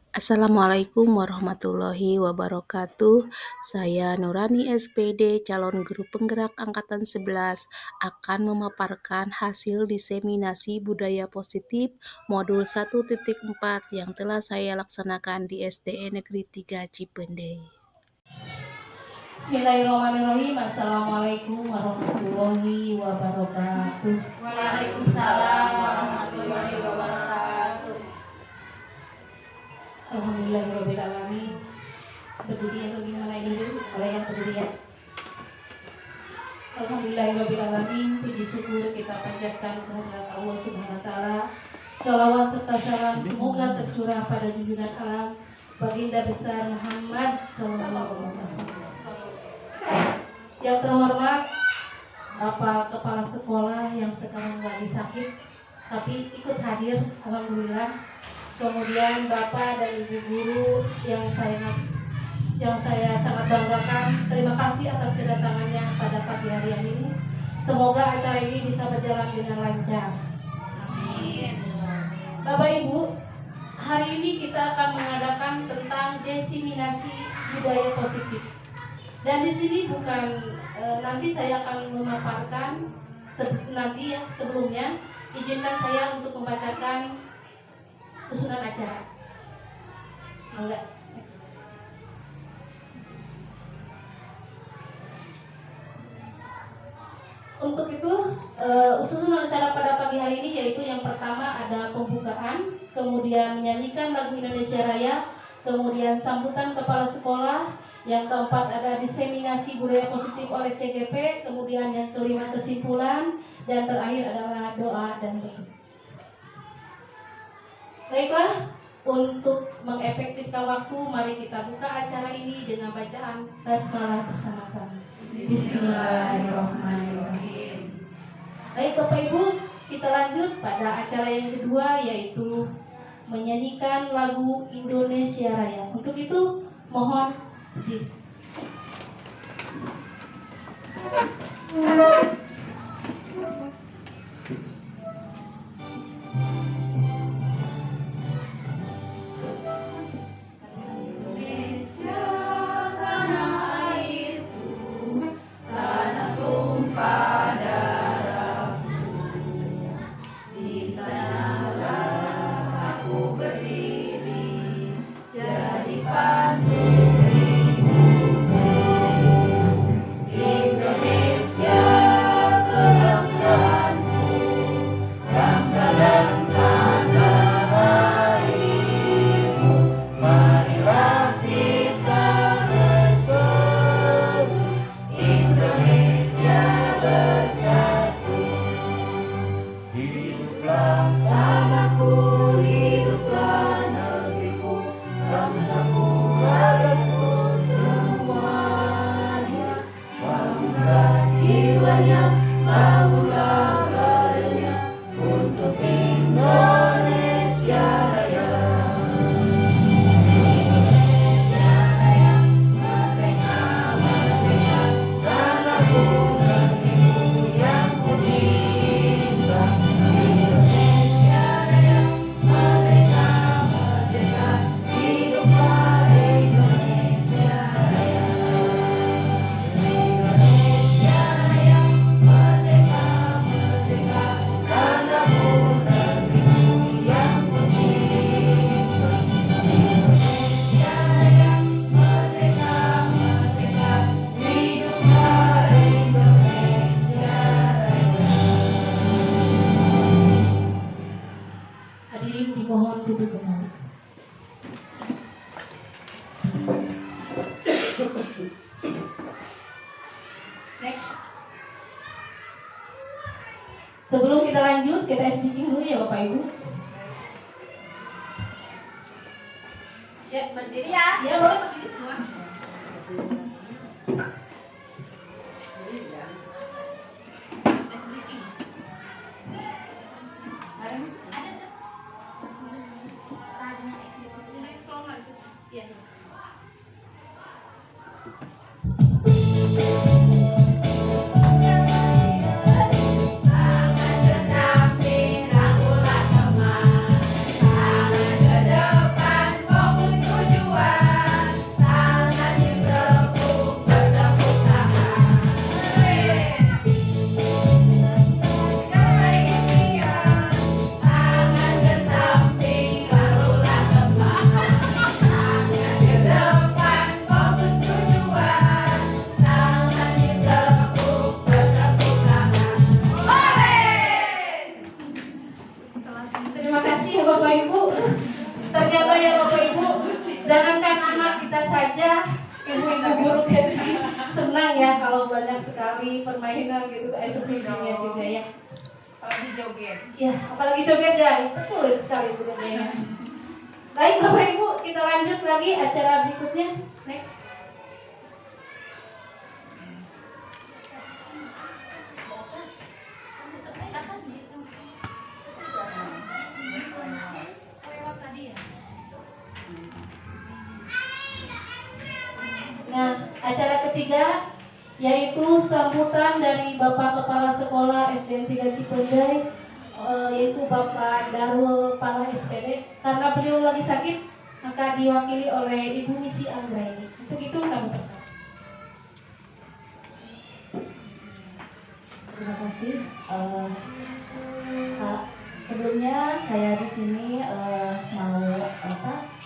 Assalamualaikum warahmatullahi wabarakatuh. Saya Nurani SPD, calon guru penggerak angkatan 11, akan memaparkan hasil diseminasi budaya positif modul 1.4 yang telah saya laksanakan di SDN Negeri 3 Cipendei. Bismillahirrahmanirrahim. Assalamualaikum warahmatullahi wabarakatuh. Waalaikumsalam warahmatullahi wabarakatuh. Alhamdulillahirrahmanirrahim. Berdiri atau gimana ini? Boleh yang berdiri ya. Alhamdulillahirrahmanirrahim. Puji syukur kita panjatkan kehadirat Allah Subhanahu wa taala. Salawat serta salam semoga tercurah pada junjungan alam Baginda besar Muhammad sallallahu alaihi wasallam. Yang terhormat Bapak Kepala Sekolah yang sekarang lagi sakit tapi ikut hadir, alhamdulillah. Kemudian Bapak dan Ibu guru yang saya sangat banggakan. Terima kasih atas kedatangannya pada pagi hari ini. Semoga acara ini bisa berjalan dengan lancar. Amin. Bapak Ibu, hari ini kita akan mengadakan tentang diseminasi budaya positif. Dan di sini bukan nanti saya akan memaparkan sebelumnya izinkan saya untuk membacakan susunan acara. Enggak. Untuk itu susunan acara pada pagi hari ini yaitu yang pertama ada pembukaan, kemudian menyanyikan lagu Indonesia Raya, kemudian sambutan kepala sekolah, yang keempat ada diseminasi budaya positif oleh CGP, kemudian yang kelima kesimpulan, dan terakhir adalah doa dan tutup. Baiklah, untuk mengefektifkan waktu, mari kita buka acara ini dengan bacaan basmalah bersama-sama. Bismillahirrahmanirrahim. Baik Bapak Ibu, kita lanjut pada acara yang kedua yaitu menyanyikan lagu Indonesia Raya. Untuk itu mohon berdiri. Hadirin dimohon duduk kembali. Next. Sebelum kita lanjut, kita speaking dulu ya Bapak Ibu. Ya, berdiri ya. Ya, boleh berdiri semua. Speaking. Ada. Ya. Tangan ke samping, rangkulah teman. Tangan ke depan, fokus Bapak Ibu. Ternyata ya Bapak Ibu, jangankan anak kita saja, ibu-ibu guru kan senang ya kalau banyak sekali permainan gitu, SPB-nya juga ya. Apalagi joget. Ya, apalagi joget ya, betul itu sekali Bu Dede ya. Baik Bapak Ibu, kita lanjut lagi acara berikutnya. Next. Nah, acara ketiga yaitu sambutan dari Bapak Kepala Sekolah SDN 3 Cipendei, yaitu Bapak Darul Pala SPD. Karena beliau lagi sakit, maka diwakili oleh Ibu Misi Anggraini. Untuk itu kami persilakan. Terima kasih. Pak, sebelumnya saya di sini mau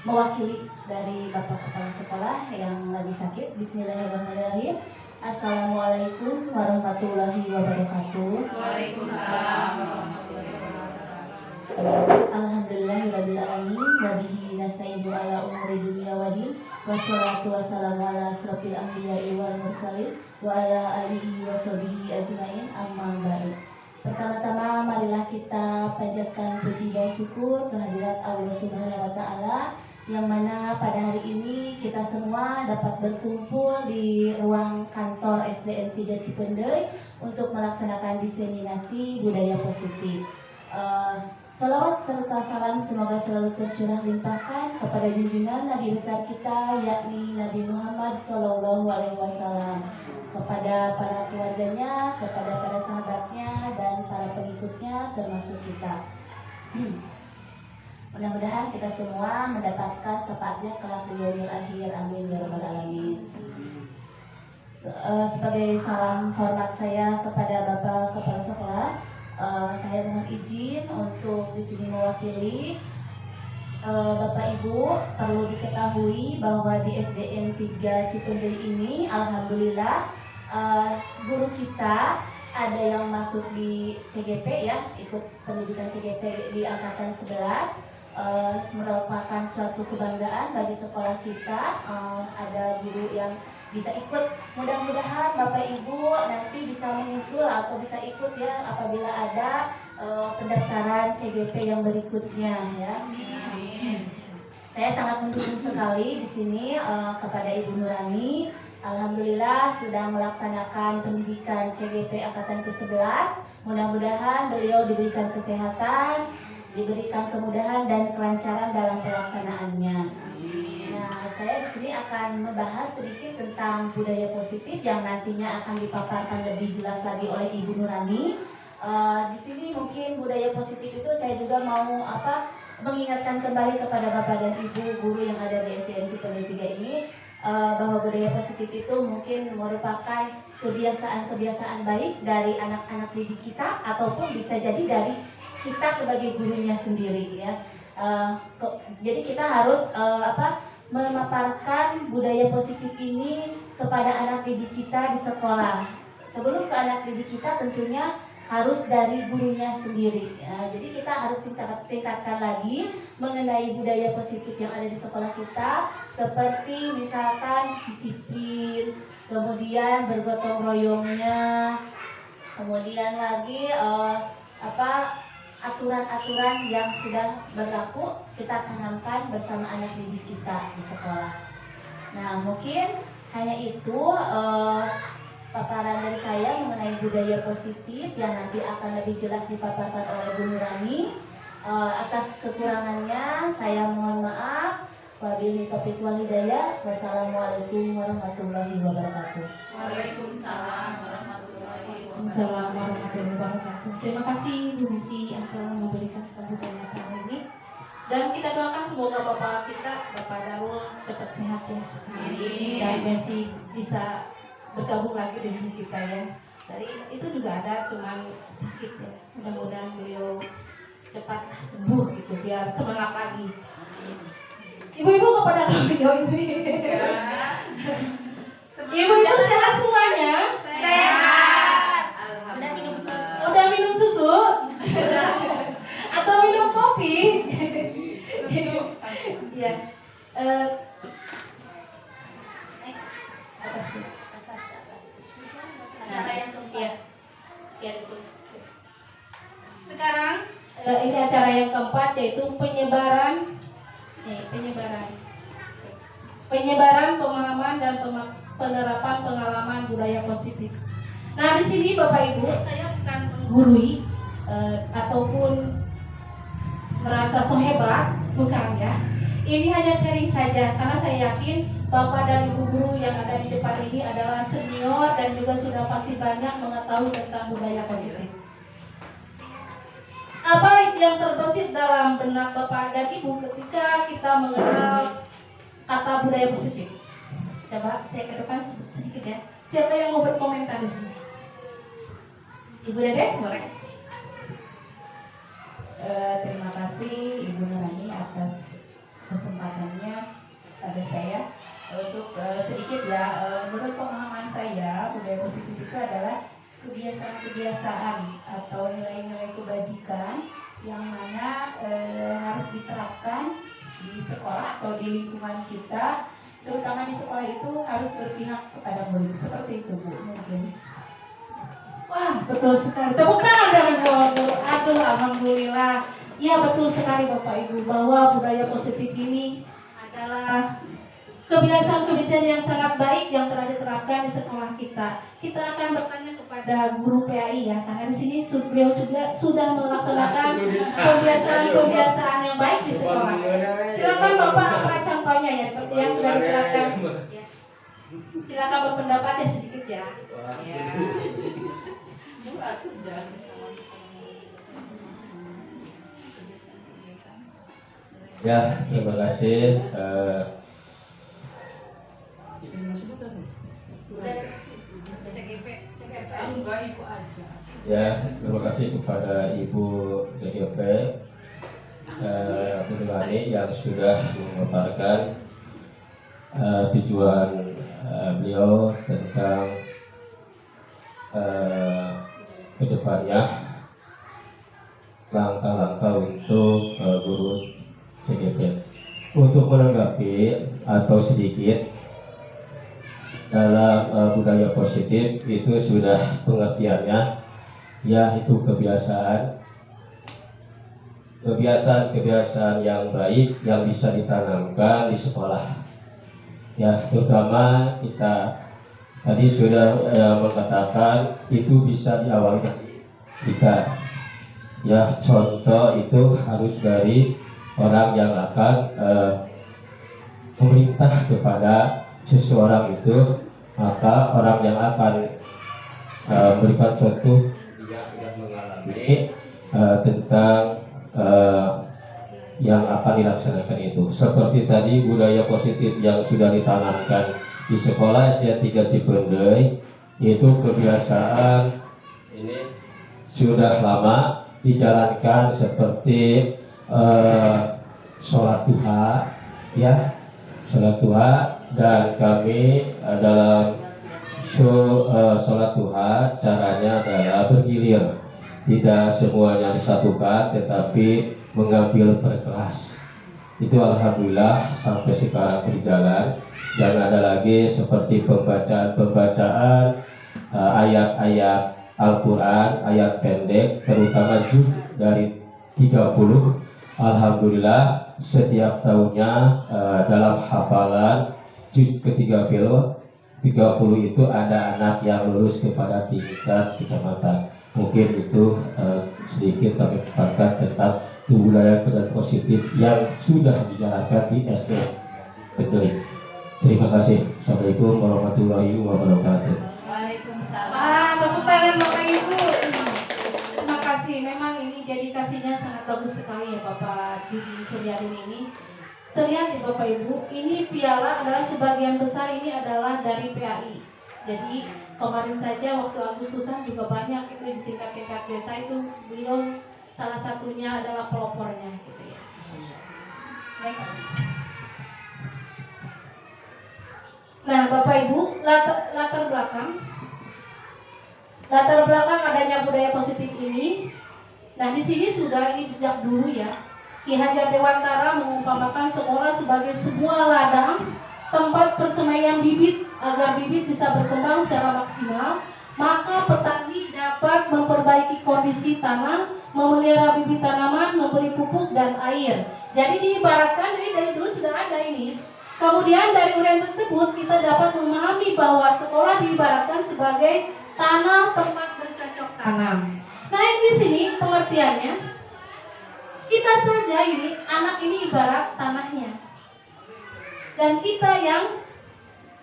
mewakili dari Bapak Kepala Sekolah yang lagi sakit. Bismillahirrahmanirrahim. Assalamualaikum warahmatullahi wabarakatuh. Waalaikumsalam warahmatullahi wabarakatuh. Alhamdulillahirabbil alamin wa bihi nasta'inu ala umuri dunya waddin. Wassalatu wassalamu ala asrofil anbiya'i wal mursalin wa ala alihi wa sahbihi ajmain, amma ba'du. Pertama-tama marilah kita panjatkan puji dan syukur kehadirat Allah Subhanahu wa taala yang mana pada hari ini kita semua dapat berkumpul di ruang kantor SDN 3 Cipendei untuk melaksanakan diseminasi budaya positif. Salawat serta salam semoga selalu tercurah limpahkan kepada junjungan Nabi besar kita, yakni Nabi Muhammad SAW, kepada para keluarganya, kepada para sahabatnya, dan para pengikutnya termasuk kita. Mudah-mudahan kita semua mendapatkan syafaatnya kelak di yaumil akhir. Amin ya rabbal alamin. Sebagai salam hormat saya kepada Bapak Kepala Sekolah, saya mohon izin untuk di sini mewakili Bapak Ibu. Perlu diketahui bahwa di SDN 3 Cipendei ini alhamdulillah guru kita ada yang masuk di CGP ya, ikut pendidikan CGP di angkatan 11. Merupakan suatu kebanggaan bagi sekolah kita. Ada guru yang bisa ikut. Mudah-mudahan Bapak Ibu nanti bisa menyusul atau bisa ikut ya apabila ada pendaftaran CGP yang berikutnya ya. Saya sangat mendukung sekali di sini kepada Ibu Nurani. Alhamdulillah sudah melaksanakan pendidikan CGP angkatan ke-11. Mudah-mudahan beliau diberikan kesehatan, diberikan kemudahan dan kelancaran dalam pelaksanaannya. Nah, saya di sini akan membahas sedikit tentang budaya positif yang nantinya akan dipaparkan lebih jelas lagi oleh Ibu Nurani. Di sini mungkin budaya positif itu saya juga mau mengingatkan kembali kepada Bapak dan Ibu guru yang ada di SDN Cipendei 3 ini, bahwa budaya positif itu mungkin merupakan kebiasaan-kebiasaan baik dari anak-anak didik kita ataupun bisa jadi dari kita sebagai gurunya sendiri ya. Jadi kita harus memaparkan budaya positif ini kepada anak didik kita di sekolah. Sebelum ke anak didik kita tentunya harus dari gurunya sendiri ya. Jadi kita harus tingkatkan lagi mengenai budaya positif yang ada di sekolah kita, seperti misalkan disiplin, kemudian bergotong royongnya, kemudian lagi aturan-aturan yang sudah berlaku kita tanamkan bersama anak didik kita di sekolah. Nah, mungkin hanya itu paparan dari saya mengenai budaya positif yang nanti akan lebih jelas dipaparkan oleh Bu Nurani. Atas kekurangannya saya mohon maaf. Wabillahi taufiq wal hidayah. Wassalamualaikum warahmatullahi wabarakatuh. Waalaikumsalam warahmatullahi wabarakatuh. Assalamualaikum warahmatullahi wabarakatuh. Terima kasih Bu Misi yang telah memberikan sambutannya kali ini. Dan kita doakan semoga Bapak kita, Bapak Darul, cepat sehat ya. Amin. Dan Messi bisa bergabung lagi dengan kita ya. Dari itu juga ada cuman sakit ya. Mudah-mudahan beliau cepat sembuh gitu biar semangat lagi. Ibu-ibu kepada beliau ini. Ibu-ibu sehat semuanya? Sehat. Udah minum susu? Atau minum kopi? Eh, atas dulu. Acara yang keempat. Iya. Ya, betul. Sekarang ini acara yang keempat, yaitu penyebaran pemahaman dan penerapan pengalaman budaya positif. Nah, di sini Bapak Ibu, saya bukan menggurui ataupun merasa so hebat, bukan ya. Ini hanya sharing saja, karena saya yakin Bapak dan Ibu guru yang ada di depan ini adalah senior dan juga sudah pasti banyak mengetahui tentang budaya positif. Apa yang terbesit dalam benak Bapak dan Ibu ketika kita mengenal kata budaya positif? Coba saya ke depan sedikit ya. Siapa yang mau berkomentar di sini? Ibu Dede, boleh. Terima kasih Ibu Nurani atas kesempatannya pada saya untuk sedikit ya, menurut pemahaman saya budaya positif itu adalah kebiasaan-kebiasaan atau nilai-nilai kebajikan yang mana harus diterapkan di sekolah atau di lingkungan kita, terutama di sekolah itu harus berpihak kepada murid. Seperti itu Bu, mungkin. Wah, betul sekali. Tepuk tangan dari guru. Aduh, alhamdulillah. Ya, betul sekali Bapak Ibu bahwa budaya positif ini adalah kebiasaan-kebiasaan yang sangat baik yang telah diterapkan di sekolah kita. Kita akan bertanya kepada guru PAI ya, karena di sini beliau sudah melaksanakan kebiasaan-kebiasaan yang baik di sekolah. Silakan Bapak, apa contohnya ya yang sudah diterapkan? Ya. Silakan berpendapat ya sedikit ya. Ya, terima kasih. Ya, terima kasih kepada Ibu CGP Bu Nurani yang sudah memaparkan tujuan beliau tentang kedepannya langkah-langkah untuk guru CGP. Untuk menanggapi atau sedikit dalam budaya positif itu sudah pengertiannya, yaitu kebiasaan yang baik yang bisa ditanamkan di sekolah. Ya, terutama kita tadi sudah mengatakan itu bisa diawali dari kita. Ya, contoh itu harus dari orang yang akan memerintah kepada seseorang itu, maka orang yang akan memberikan contoh dia sudah mengalami tentang yang akan dilaksanakan itu. Seperti tadi budaya positif yang sudah ditanamkan di sekolah SD 3 Cipendei, itu kebiasaan ini sudah lama dijalankan seperti sholat duha, ya, sholat duha, dan kami dalam sholat duha caranya adalah bergilir, tidak semuanya disatukan, tetapi mengambil per kelas. Itu alhamdulillah sampai sekarang berjalan, dan ada lagi seperti pembacaan ayat-ayat Al-Quran, ayat pendek, terutama juz dari 30. Alhamdulillah setiap tahunnya dalam hafalan juz ke-30 itu ada anak yang lulus kepada tingkat kecamatan. Mungkin itu sedikit kami paparkan tentang budaya dan positif yang sudah dijalankan di SD Kendari. Terima kasih. Assalamualaikum warahmatullahi wabarakatuh. Ah, tepuk tangan Bapak Ibu. Terima kasih. Memang ini dedikasinya sangat bagus sekali ya Bapak Dudi Suryadin ini. Terlihat di Bapak Ibu, ini piala adalah sebagian besar ini adalah dari PAI. Jadi kemarin saja waktu Agustusan juga banyak itu di tingkat-tingkat desa itu beliau salah satunya adalah pelopornya gitu ya. Next. Nah Bapak Ibu, latar belakang adanya budaya positif ini. Nah di sini sudah ini sejak dulu ya. Ki Hajar Dewantara mengumpamakan sekolah sebagai sebuah ladang tempat persemaian bibit agar bibit bisa berkembang secara maksimal. Maka petani dapat memperbaiki kondisi tanah, memelihara bibit tanaman, memberi pupuk dan air. Jadi diibaratkan, ini dari dulu sudah ada ini. Kemudian dari uraian tersebut kita dapat memahami bahwa sekolah diibaratkan sebagai tanah tempat bercocok tanam. Nah, ini di sini pengertiannya. Kita saja ini, anak ini ibarat tanahnya. Dan kita yang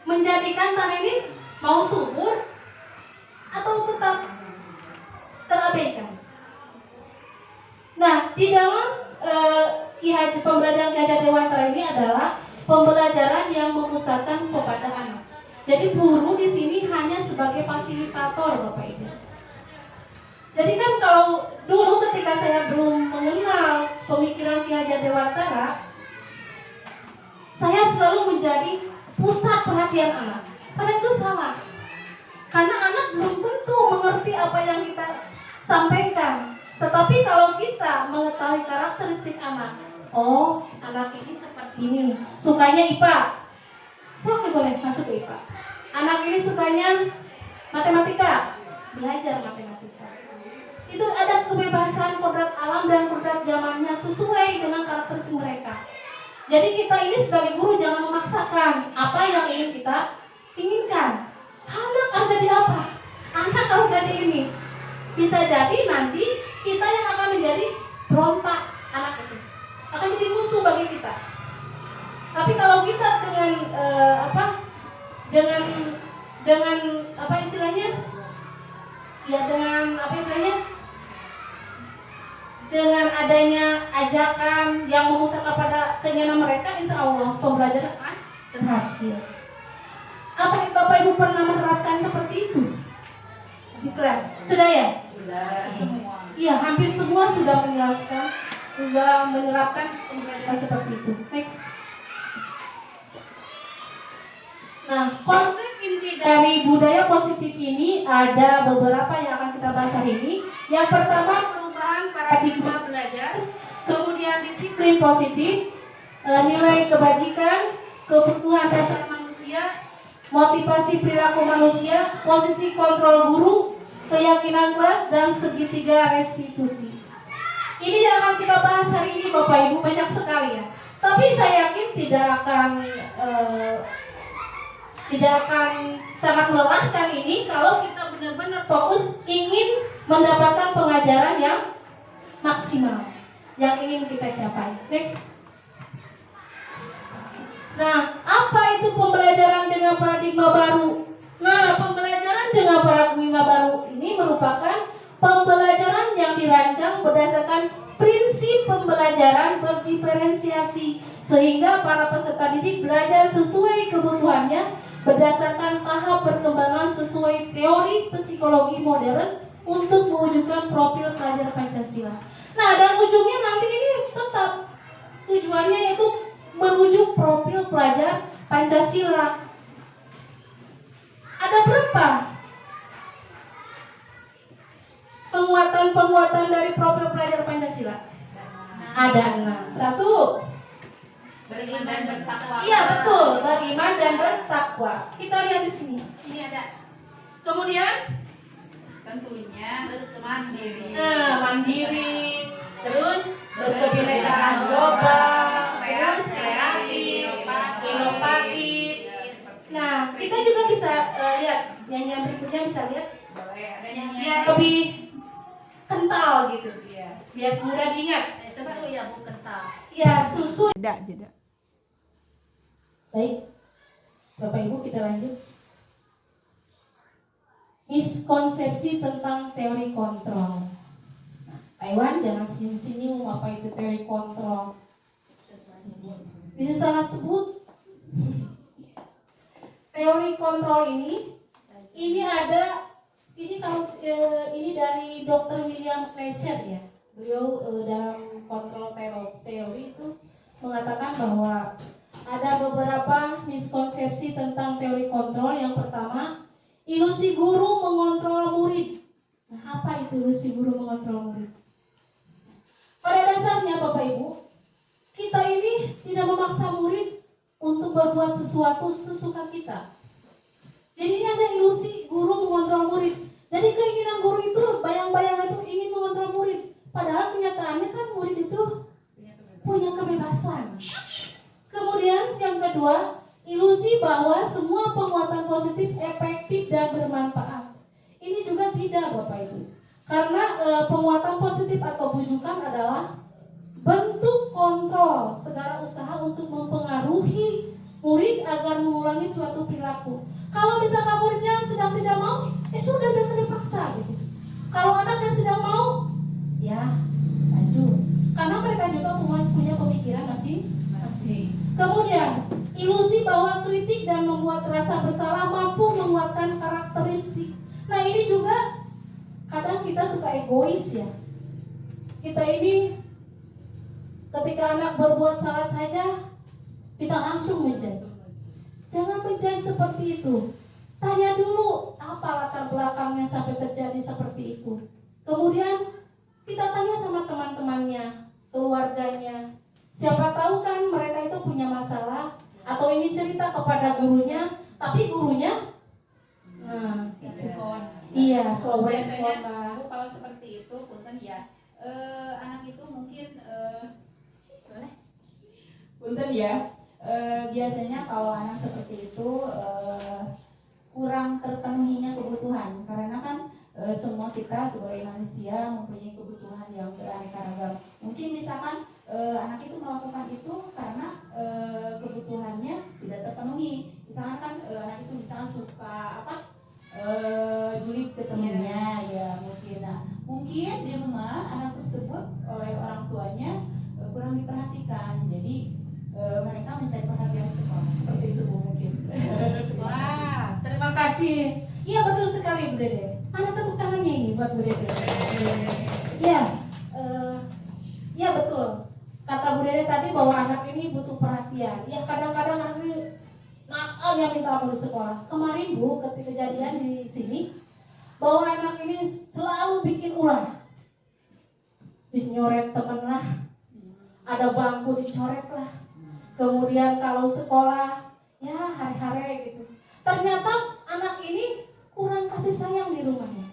menjadikan tanah ini mau subur atau tetap terabaikan. Nah, di dalam pembelajaran Ki Hajar Dewantara ini adalah pembelajaran yang memusatkan kepada anak. Jadi guru di sini hanya sebagai fasilitator, Bapak Ibu. Jadi kan kalau dulu ketika saya belum mengenal pemikiran Ki Hajar Dewantara, saya selalu menjadi pusat perhatian anak. Karena itu salah. Karena anak belum tentu mengerti apa yang kita sampaikan. Tetapi kalau kita mengetahui karakteristik anak, oh, anak ini seperti ini, sukanya IPA, so boleh masuk ke IPA. Anak ini sukanya matematika, belajar matematika. Itu ada kebebasan kodrat alam dan kodrat zamannya sesuai dengan karakteristik mereka. Jadi kita ini sebagai guru jangan memaksakan apa yang ingin kita inginkan. Anak harus jadi apa? Anak harus jadi ini. Bisa jadi nanti kita yang akan menjadi berontak anak itu. Akan jadi musuh bagi kita. Tapi kalau kita dengan apa istilahnya? Ya dengan adanya ajakan yang memusatkan pada keinginan mereka, insya Allah pembelajaran akan berhasil. Apa Bapak Ibu pernah menerapkan seperti itu di kelas? Sudah ya? Sudah semua. Iya, hampir semua sudah menjelaskan, sudah menerapkan pembelajaran seperti itu. Next. Nah, konsep inti dari budaya positif ini ada beberapa yang akan kita bahas hari ini. Yang pertama, perubahan paradigma belajar, kemudian disiplin positif, nilai kebajikan, kebutuhan dasar manusia, motivasi perilaku manusia, posisi kontrol guru, keyakinan kelas, dan segitiga restitusi. Ini yang akan kita bahas hari ini, Bapak Ibu, banyak sekali ya. Tapi saya yakin tidak akan sangat melelahkan ini kalau kita benar-benar fokus ingin mendapatkan pengajaran yang maksimal, yang ingin kita capai. Next. Nah, apa itu pembelajaran dengan paradigma baru? Nah, pembelajaran dengan paradigma baru ini merupakan pembelajaran yang dirancang berdasarkan prinsip pembelajaran berdiferensiasi, sehingga para peserta didik belajar sesuai kebutuhannya berdasarkan tahap perkembangan sesuai teori psikologi modern untuk mewujudkan profil pelajar Pancasila. Nah, dan ujungnya nanti ini tetap tujuannya yaitu menuju profil pelajar Pancasila. Ada berapa penguatan dari profil pelajar Pancasila? Ada 6. 1, Beriman dan bertakwa. iya betul, beriman dan bertakwa. Kita lihat di sini. Ini ada. Kemudian Tentunya mandiri. mandiri, terus berkebinekaan global, terus kreatif, inovatif. Nah, kita juga bisa lihat yang berikutnya, bisa lihat Boleh ada yang biar lebih kental gitu, Iya. biar mudah diingat. Susu ya, Bu, kental. Ya, susu. Jeda. Baik, Bapak Ibu, kita lanjut. Miskonsepsi tentang teori kontrol. Nah, Pak Iwan jangan senyum-senyum, apa itu teori kontrol? Bisa salah sebut. Teori kontrol ini ini dari Dr. William Kleiser ya. Beliau dalam kontrol teori itu mengatakan bahwa ada beberapa miskonsepsi tentang teori kontrol. Yang pertama, ilusi guru mengontrol murid. Nah, apa itu ilusi guru mengontrol murid? Pada dasarnya Bapak Ibu, memaksa murid untuk berbuat sesuatu sesuka kita. Jadi ini ada ilusi guru mengontrol murid. Jadi keinginan guru itu, bayang-bayang itu ingin mengontrol murid. Padahal kenyataannya kan murid itu punya kebebasan. Kemudian yang kedua, ilusi bahwa semua penguatan positif efektif dan bermanfaat. Ini juga tidak, Bapak Ibu. Karena penguatan positif atau bujukan adalah bentuk kontrol segala usaha untuk mempengaruhi murid agar mengulangi suatu perilaku. Kalau misalkan muridnya sedang tidak mau, sudah jangan dipaksa gitu. Kalau anaknya sedang mau, ya lanjut. Karena mereka juga punya pemikiran masing-masing. Kemudian, ilusi bahwa kritik dan membuat rasa bersalah mampu menguatkan karakteristik. Nah ini juga kadang kita suka egois ya. Kita ini ketika anak berbuat salah saja, kita langsung menjudge. Jangan menjudge seperti itu. Tanya dulu apa latar belakangnya sampai terjadi seperti itu. Kemudian kita tanya sama teman-temannya, keluarganya. Siapa tahu kan mereka itu punya masalah atau ingin cerita kepada gurunya, tapi gurunya iya, slow respon lah. Bu, kalau seperti itu, punten ya, anak itu mungkin boleh? Punten ya, biasanya kalau anak seperti itu kurang terpenuhinya kebutuhan, karena kan semua kita sebagai manusia mempunyai kebutuhan yang beraneka ragam. Mungkin misalkan anak itu melakukan itu karena kebutuhannya tidak terpenuhi. Misalkan kan anak itu misalkan suka julid ke temannya, ya mungkin. Nah, mungkin di rumah anak tersebut oleh orang tuanya kurang diperhatikan. Jadi mereka mencari perhatian sekolah. Seperti itu Bu mungkin. Wah, terima kasih. Iya betul sekali Bu Dede. Mana tepuk tangannya ini buat Bu Dede. Iya, iya betul. Kata Bu Dede tadi bahwa anak ini butuh perhatian. Ya kadang-kadang anak ini nakalnya minta ampun di sekolah. Kemarin Bu, ketika kejadian di sini, bahwa anak ini selalu bikin ulah. Dinyoret temen lah, ada bangku dicoret lah. Kemudian kalau sekolah, ya hari-hari gitu. Ternyata anak ini kurang kasih sayang di rumahnya.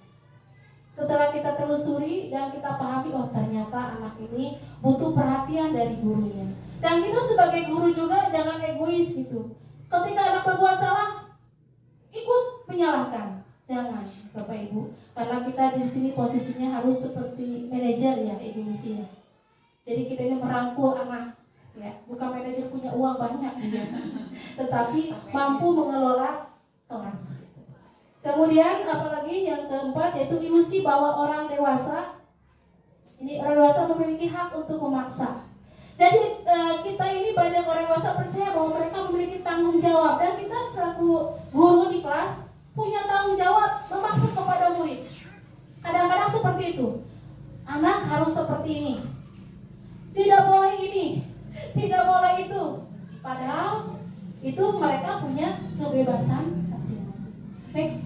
Setelah kita telusuri dan kita pahami, oh ternyata anak ini butuh perhatian dari gurunya. Dan kita sebagai guru juga jangan egois gitu. Ketika anak berbuat salah, ikut menyalahkan. Jangan, Bapak Ibu. Karena kita di sini posisinya harus seperti manajer ya, Ibu Misi ya. Jadi kita ini merangkul anak. Ya, bukan manajer punya uang banyak ya. Tetapi mampu mengelola kelas. Kemudian apalagi yang keempat yaitu ilusi bahwa orang dewasa memiliki hak untuk memaksa. Jadi kita ini banyak orang dewasa percaya bahwa mereka memiliki tanggung jawab, dan kita selaku guru di kelas punya tanggung jawab memaksa kepada murid. Kadang-kadang seperti itu. Anak harus seperti ini. Tidak boleh ini, tidak boleh itu. Padahal itu mereka punya kebebasan masing-masing. Next.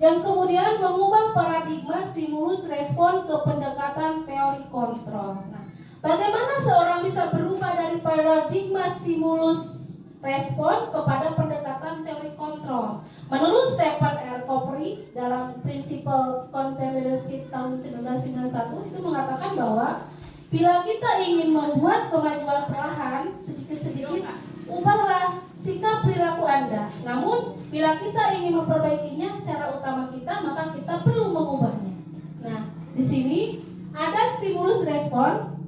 Yang kemudian mengubah paradigma stimulus respon ke pendekatan teori kontrol. Nah, bagaimana seorang bisa berubah dari paradigma stimulus respon kepada pendekatan teori kontrol? Menurut Stephen R. Covey dalam Principle Content Leadership tahun 1991 itu mengatakan bahwa bila kita ingin membuat kemajuan perlahan sedikit-sedikit, ubahlah sikap perilaku Anda. Namun, bila kita ingin memperbaikinya secara utama kita, maka kita perlu mengubahnya. Nah, di sini ada stimulus respon.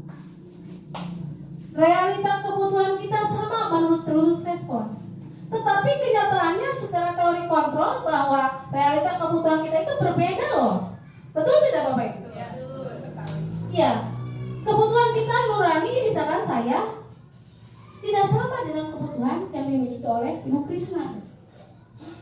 Realita kebutuhan kita sama menurut stimulus respon. Tetapi kenyataannya secara teori kontrol bahwa realita kebutuhan kita itu berbeda loh. Betul tidak Bapak Ibu? Ya, betul sekali. Iya. Kebutuhan kita nurani, misalkan saya, tidak sama dengan kebutuhan yang dimiliki oleh Ibu Krisna.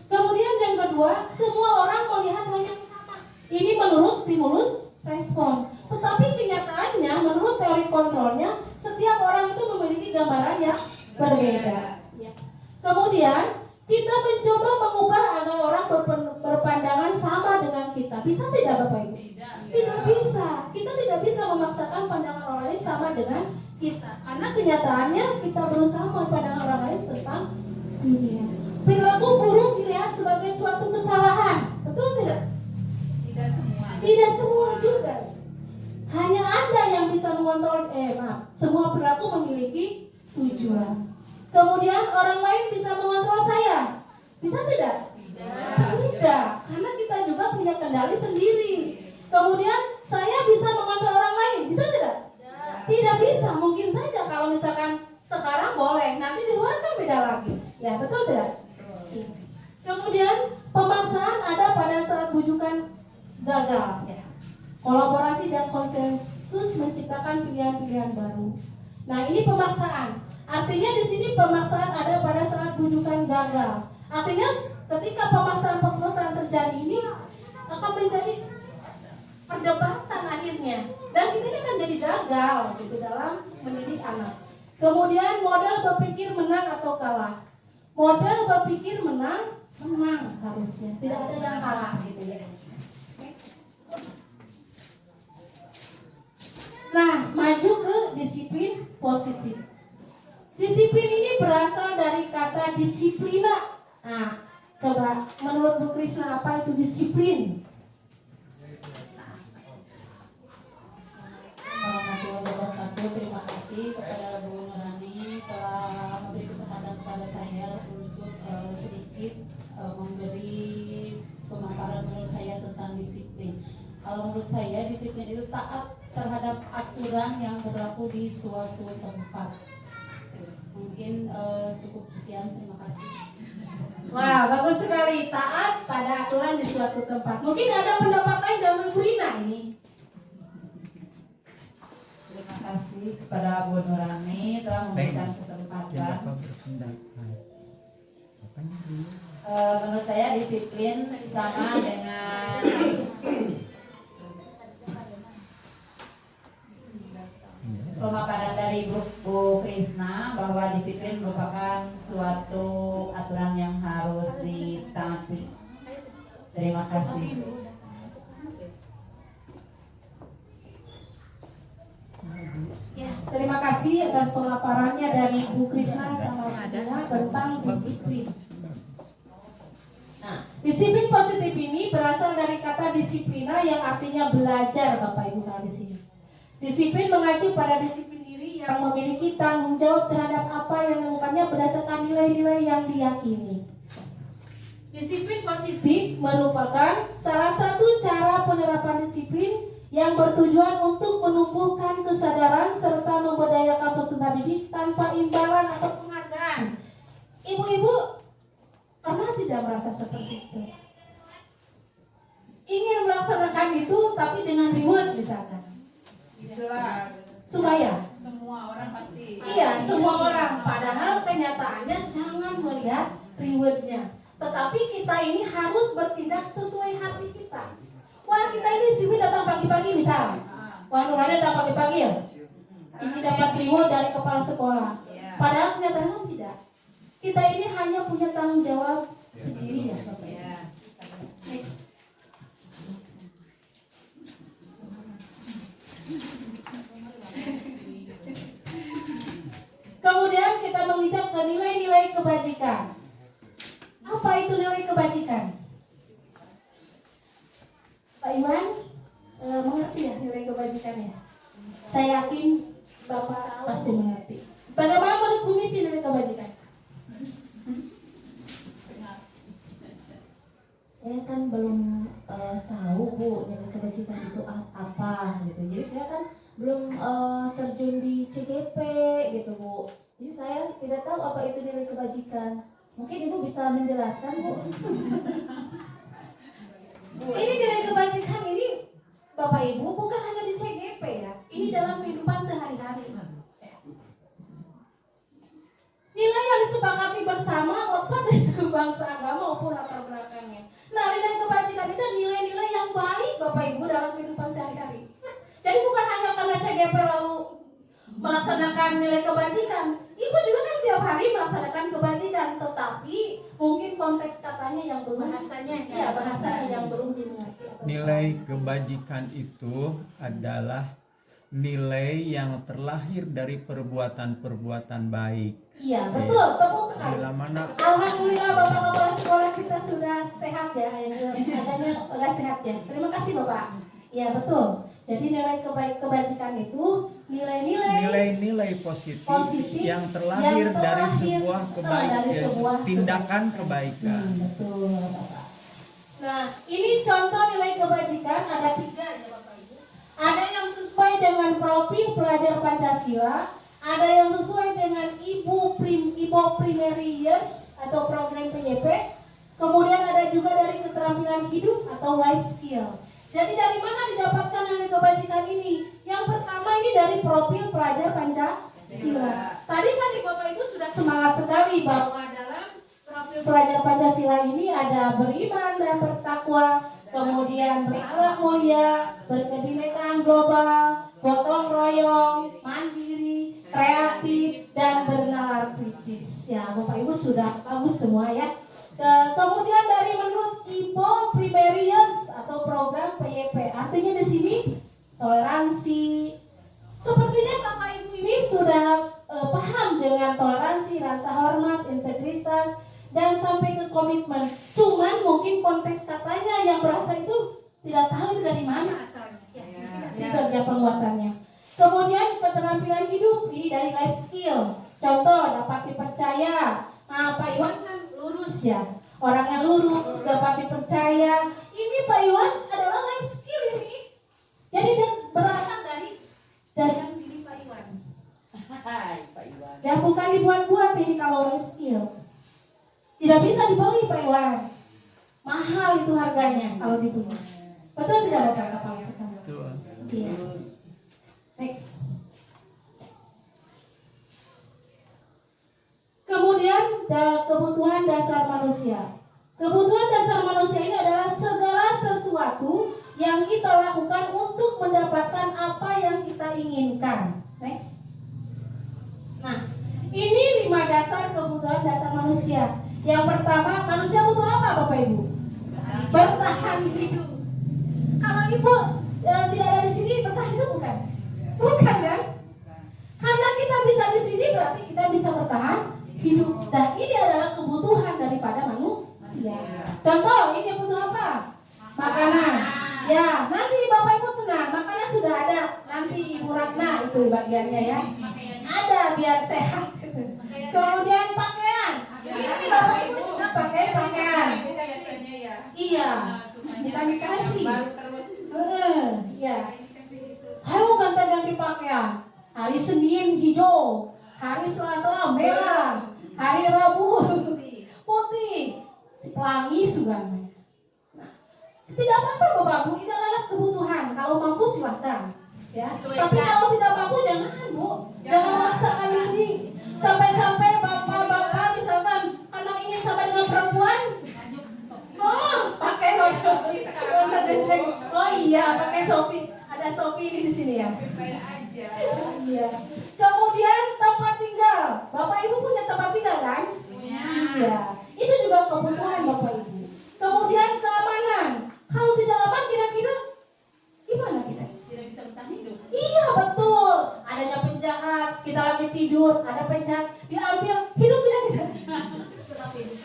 Kemudian yang kedua, semua orang melihat hal yang sama. Ini menurut stimulus respon. Tetapi kenyataannya menurut teori kontrolnya, setiap orang itu memiliki gambaran yang berbeda. Ya. Kemudian kita mencoba mengubah agar orang berpandangan sama dengan kita. Bisa tidak Bapak Ibu? bersama dengan kita. Karena kenyataannya kita berusaha memandang orang lain tentang dunia. Perilaku buruk dilihat sebagai suatu kesalahan, betul tidak? Tidak semua. Tidak semua juga. Hanya Anda yang bisa mengontrol, semua perilaku memiliki tujuan. Kemudian orang lain bisa mengontrol saya, bisa tidak? Tidak, karena kita juga punya kendali sendiri. Kemudian saya bisa mengontrol orang lain, bisa tidak? Tidak bisa, mungkin saja kalau misalkan sekarang boleh, nanti di luar kan beda lagi. Ya, betul tidak? Kemudian pemaksaan ada pada saat bujukan gagal. Ya. Kolaborasi dan konsensus menciptakan pilihan-pilihan baru. Nah, ini pemaksaan. Artinya di sini pemaksaan ada pada saat bujukan gagal. Artinya ketika pemaksaan terjadi ini akan menjadi perdebatan akhirnya, dan kita ini akan jadi gagal gitu dalam mendidik anak. Kemudian model berpikir menang atau kalah. Model berpikir menang harusnya, tidak ada yang kalah gitu ya. Nah, maju ke disiplin positif. Disiplin ini berasal dari kata disiplina. Nah, coba menurut Bu Krisna apa itu disiplin? Warahmatullahi wabarakatuh. Terima kasih kepada Bu Nurani telah memberi kesempatan kepada saya untuk sedikit memberi pemaparan menurut saya tentang disiplin. Kalau menurut saya disiplin itu taat terhadap aturan yang berlaku di suatu tempat. Mungkin cukup sekian, terima kasih. Wah, bagus sekali, taat pada aturan di suatu tempat. Mungkin ada pendapat lain dari Bu Rina ini. Terima kasih kepada Bu Nurani telah memberikan kesempatan. Menurut saya disiplin sama dengan pemaparan dari Bu Krisna bahwa disiplin merupakan suatu aturan yang harus ditaati. Terima kasih. Ya, terima kasih atas pemaparannya dari Bu Krisna sama Bu Dina tentang disiplin. Nah, disiplin positif ini berasal dari kata disiplina yang artinya belajar, Bapak Ibu kalau di sini. Disiplin mengacu pada disiplin diri yang memiliki tanggung jawab terhadap apa yang dilakukannya berdasarkan nilai-nilai yang diyakini. Disiplin positif merupakan salah satu cara penerapan disiplin yang bertujuan untuk menumbuhkan kesadaran serta memberdayakan peserta didik tanpa imbalan atau penghargaan. Ibu-ibu pernah tidak merasa seperti itu? Ingin melaksanakan itu tapi dengan reward misalkan. Jelas. Supaya Semua orang pasti. iya, semua orang. Padahal kenyataannya jangan melihat rewardnya, tetapi kita ini harus bertindak sesuai hati kita. Wah, kita ini sibuk datang pagi-pagi misal. Wah, Nurani datang pagi-pagi ya. Ini dapat reward dari kepala sekolah. Padahal kenyataannya tidak. Kita ini hanya punya tanggung jawab sendiri ya, Bapak. Next. Kemudian kita menginjak ke nilai-nilai kebajikan. Apa itu nilai kebajikan? Pak Iwan mengerti ya nilai kebajikannya? Saya yakin Bapak pasti mengerti. Bagaimana menurut Bu Misi nilai kebajikan? Saya kan belum tahu Bu nilai kebajikan itu apa gitu. Jadi saya kan belum terjun di CGP gitu Bu. Jadi saya tidak tahu apa itu nilai kebajikan. Mungkin Ibu bisa menjelaskan Bu. Ini nilai kebajikan ini Bapak Ibu bukan hanya di CGP ya. Ini dalam kehidupan sehari-hari. Nilai yang disepakati bersama lepas dari suku bangsa, agama maupun latar belakangnya. Nah, nilai kebajikan itu nilai-nilai yang baik Bapak Ibu dalam kehidupan sehari-hari. Jadi bukan hanya karena CGP lalu melaksanakan nilai kebajikan. Ibu juga kan tiap hari melaksanakan kebajikan, tetapi mungkin konteks katanya yang belum bahasanya yang belum dimengerti. Nilai kebajikan itu adalah nilai yang terlahir dari perbuatan-perbuatan baik. Iya, betul, tepuk sekali. Bila mana Alhamdulillah Bapak Kepala Sekolah kita sudah sehat ya, agaknya agak sehat ya. Terima kasih Bapak. Iya betul. Jadi nilai kebajikan itu nilai-nilai positif yang terlahir dari sebuah kebaikan, tindakan kebaikan. Betul Bapak. Nah, ini contoh nilai kebajikan ada 3 ya Bapak Ibu. Ada yang sesuai dengan profil pelajar Pancasila, ada yang sesuai dengan Ibu Primary Years atau program PYP, kemudian ada juga dari keterampilan hidup atau life skill. Jadi dari mana didapatkan nilai kebajikan ini? Yang pertama ini dari profil pelajar Pancasila. Tadi kan Bapak Ibu sudah semangat sekali bahwa dalam profil pelajar Pancasila ini ada beriman dan bertakwa, kemudian berakhlak mulia, berkebinekaan global, gotong royong, mandiri, kreatif, dan bernalar kritis. Ya, Bapak Ibu sudah bagus semua ya. Kemudian dari menurut Ibu Primary Years atau program PYP, artinya di sini toleransi. Sepertinya Bapak Ibu ini sudah paham dengan toleransi, rasa hormat, integritas, dan sampai ke komitmen. Cuman mungkin konteks katanya yang berasal itu tidak tahu itu dari mana asalnya. Itu kerja penguatannya. Kemudian keterampilan hidup ini dari life skill. Contoh dapat dipercaya. Nah, Pak Iwan kan lurus ya. Orang yang lurus dapat dipercaya. Ini Pak Iwan adalah life skill ini. Jadi berasal dari dalam diri Pak Iwan. Pak Iwan. Ya bukan dibuat-buat ini kalau life skill. Tidak bisa dibeli Pak Iwan. Mahal itu harganya kalau dibeli. Betul tidak Bapak Kepala Sekolah? Betul. Iya. Next. Kemudian kebutuhan dasar manusia. Kebutuhan dasar manusia ini adalah segala sesuatu yang kita lakukan untuk mendapatkan apa yang kita inginkan. Next. Nah, ini 5 dasar kebutuhan dasar manusia. Yang pertama, manusia butuh apa Bapak Ibu? Bertahan hidup. Kalau Ibu tidak ada di sini, bertahan hidup bukan? Bukan kan? Karena kita bisa di sini berarti kita bisa bertahan hidup. Dan ini adalah kebutuhan daripada manusia. Contoh, ini butuh apa? Makanan. Ya, nanti Bapak Ibu tenang, makanan sudah ada. Nanti Ibu Ratna itu bagiannya ya. Ada biar sehat. Kemudian pakaian. Ini Bapak Ibu juga pakai pakaian. Iya. Bukan dikasih. Iya. Ayo ganti-ganti pakaian. Hari Senin hijau, hari Selasa merah, hari Rabu putih. Si pelangi juga. Tidak apa-apa Bapak Bu, itu adalah kebutuhan. Kalau mampu silahkan. Ya. Tapi kalau tidak mampu jangan Bu, jangan memaksakan diri. Sampai-sampai bapak-bapak misalkan anak ingin sama dengan perempuan, pakai warna geceng. Oh iya, pakai Shopee. Ada Shopee di sini ya. Iya. Kemudian tempat tinggal. Bapak Ibu punya tempat tinggal kan? Iya. Itu juga kebutuhan Bapak Ibu. Kemudian keamanan. Kalau tidak aman kira-kira gimana kita? Tidak bisa bertahan hidup. Iya betul. Adanya penjahat, kita lagi tidur, ada penjahat diambil, hidup tidak kita? Tetap hidup.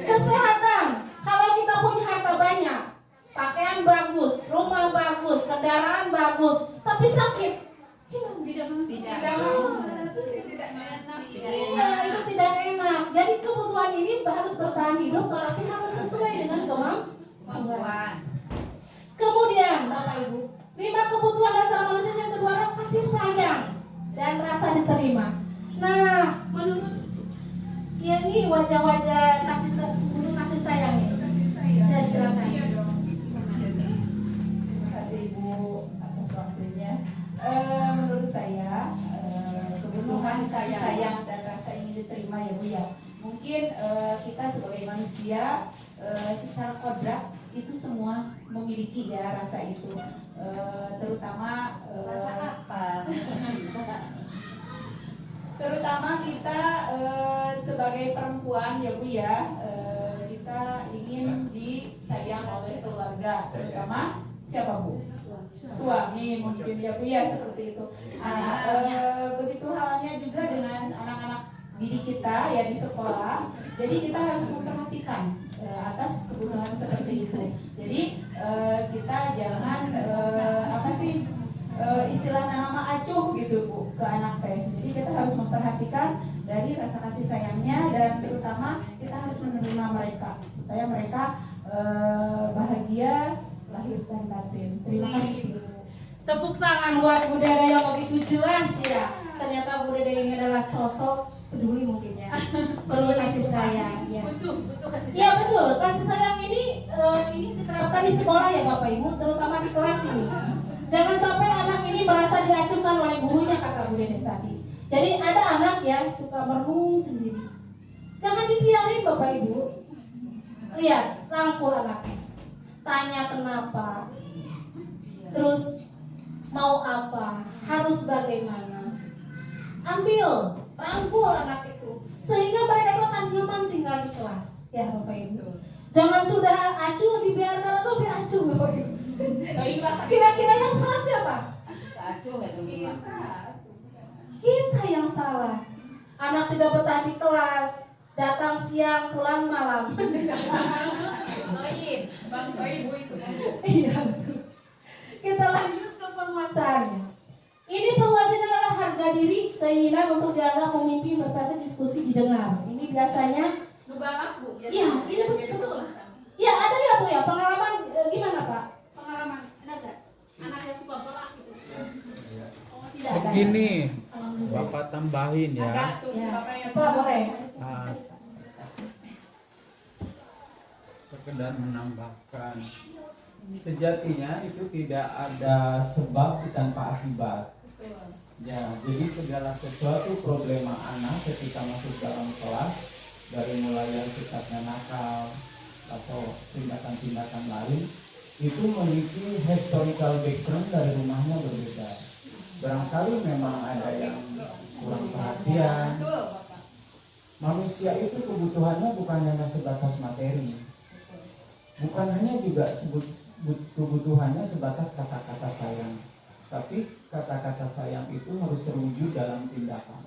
Kesehatan. Kalau kita punya harta banyak, pakaian bagus, rumah bagus, kendaraan bagus, tapi sakit, tidak mau. Iya, itu tidak enak. Jadi kebutuhan ini harus bertahan hidup, tetapi harus sesuai dengan kemampuan. Kemudian, Bapak Ibu, 5 kebutuhan dasar manusia yang kedua adalah kasih sayang dan rasa diterima. Nah, menurut ya ini wajah-wajah kasih sayang ini. Ya, silakan. Terima kasih Ibu atas waktunya. Menurut saya kebutuhan sayang dan rasa ingin diterima ya Bu ya. Mungkin kita sebagai manusia secara kodrat itu semua memiliki ya rasa itu. Terutama rasa apa? Terutama kita sebagai perempuan ya Bu ya, kita ingin disayang oleh keluarga, terutama siapa Bu? Suami mungkin ya Bu ya, seperti itu. Begitu halnya juga dengan anak-anak didik kita ya di sekolah. Jadi kita harus memperhatikan atas kebutuhan seperti itu. Jadi kita jangan istilah nama acuh gitu Bu ke anak teh. Jadi kita harus memperhatikan dari rasa kasih sayangnya, dan terutama kita harus menerima mereka supaya mereka bahagia lahir dan batin. Terima kasih. Tepuk tangan buat Bu Dede yang begitu jelas ya. Ternyata Bu Dede ini adalah sosok peduli mungkin ya, penuh kasih sayang ya. Iya betul, kasih sayang ini diterapkan di sekolah ya Bapak Ibu, terutama di kelas ini. Jangan sampai anak ini merasa diacuhkan oleh gurunya, kata Bu Dede tadi. Jadi ada anak yang suka merenung sendiri. Jangan dibiarin Bapak Ibu. Lihat, rangkul anaknya. Tanya kenapa. Terus mau apa, harus bagaimana. Ambil, rangkul anak itu. Sehingga mereka itu akan nyaman tinggal di kelas. Ya Bapak Ibu. Jangan sudah acuh dibiarkan atau diacuh Bapak Ibu. Kira-kira yang salah siapa? Kita yang salah. Anak tidak betah di kelas, datang siang, pulang malam. Iya. Kita lanjut ke penguasaannya. Ini penguasaan adalah harga diri, keinginan untuk dianggap pemimpin, berprestasi, diskusi, didengar. Ini biasanya iya, ini betul. Ya ada ya Bu ya, pengalaman gimana Pak? Pengalaman ada nggak? Anak yang suka bola gitu? Oh tidak ada. Begini, Bapak tambahin ya. Pak boleh. Sekedar menambahkan, sejatinya itu tidak ada sebab tanpa akibat. Ya, jadi segala sesuatu problema anak ketika masuk dalam kelas, dari mulai yang sifatnya nakal atau tindakan-tindakan lain, itu memiliki historical background dari rumahnya berbeda. Barangkali memang ada yang kurang perhatian. Manusia itu kebutuhannya bukan hanya sebatas materi, bukan hanya juga kebutuhannya sebatas kata-kata sayang, tapi kata-kata sayang itu harus terwujud dalam tindakan.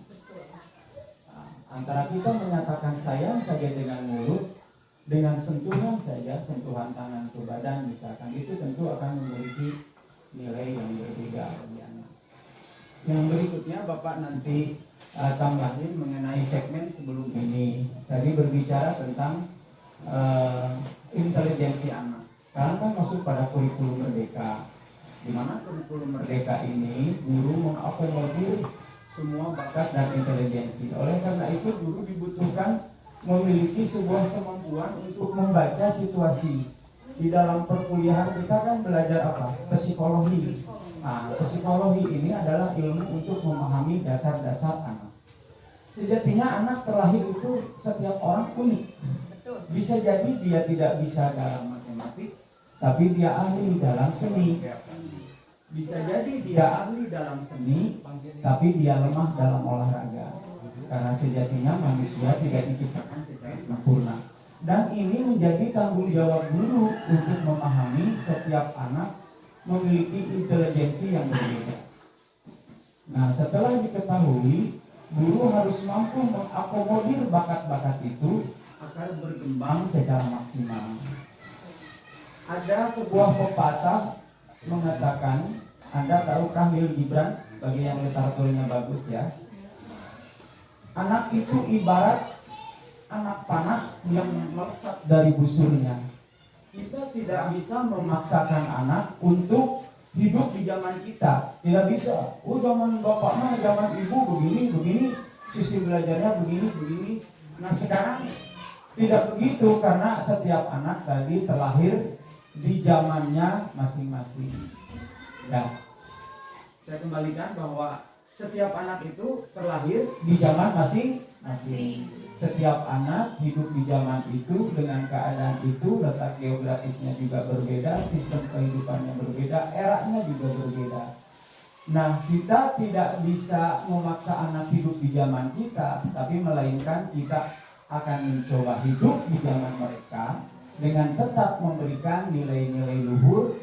Antara kita menyatakan sayang saja dengan mulut, dengan sentuhan saja, sentuhan tangan ke badan misalkan, itu tentu akan memiliki nilai yang berbeda bagi anak. Yang berikutnya Bapak nanti tambahin mengenai segmen sebelum ini. Tadi berbicara tentang intelijensi anak. Sekarang kan masuk pada kurikulum merdeka, di mana kurikulum merdeka ini guru mengakomodir semua bakat dan intelijensi. Oleh karena itu guru dibutuhkan memiliki sebuah kemampuan untuk membaca situasi. Di dalam perkuliahan kita kan belajar apa? Psikologi. Nah, psikologi ini adalah ilmu untuk memahami dasar-dasar anak. Sejatinya anak terlahir itu setiap orang unik. Bisa jadi dia tidak bisa dalam matematik, tapi dia ahli dalam seni. Bisa jadi dia ahli dalam seni, tapi dia lemah dalam olahraga. Karena sejatinya manusia tidak diciptakan secara sempurna. Dan ini menjadi tanggung jawab guru untuk memahami setiap anak memiliki intelijensi yang berbeda. Nah, setelah diketahui, guru harus mampu mengakomodir bakat-bakat itu agar berkembang secara maksimal. Ada sebuah pepatah mengatakan, Anda tahu Khalil Gibran, bagi yang literaturnya bagus ya. Anak itu ibarat anak panah yang melesat dari busurnya. Kita tidak bisa memaksakan anak untuk hidup di zaman kita. Tidak bisa. Oh, zaman bapak mah, zaman ibu begini, sistem belajarnya begini. Nah, sekarang tidak begitu, karena setiap anak tadi terlahir di zamannya masing-masing. Nah, saya kembalikan bahwa setiap anak itu terlahir di zaman masing-masing. Setiap anak hidup di zaman itu dengan keadaan itu, letak geografisnya juga berbeda, sistem kehidupannya berbeda, eranya juga berbeda. Nah, kita tidak bisa memaksa anak hidup di zaman kita, tapi melainkan kita akan mencoba hidup di zaman mereka dengan tetap memberikan nilai-nilai luhur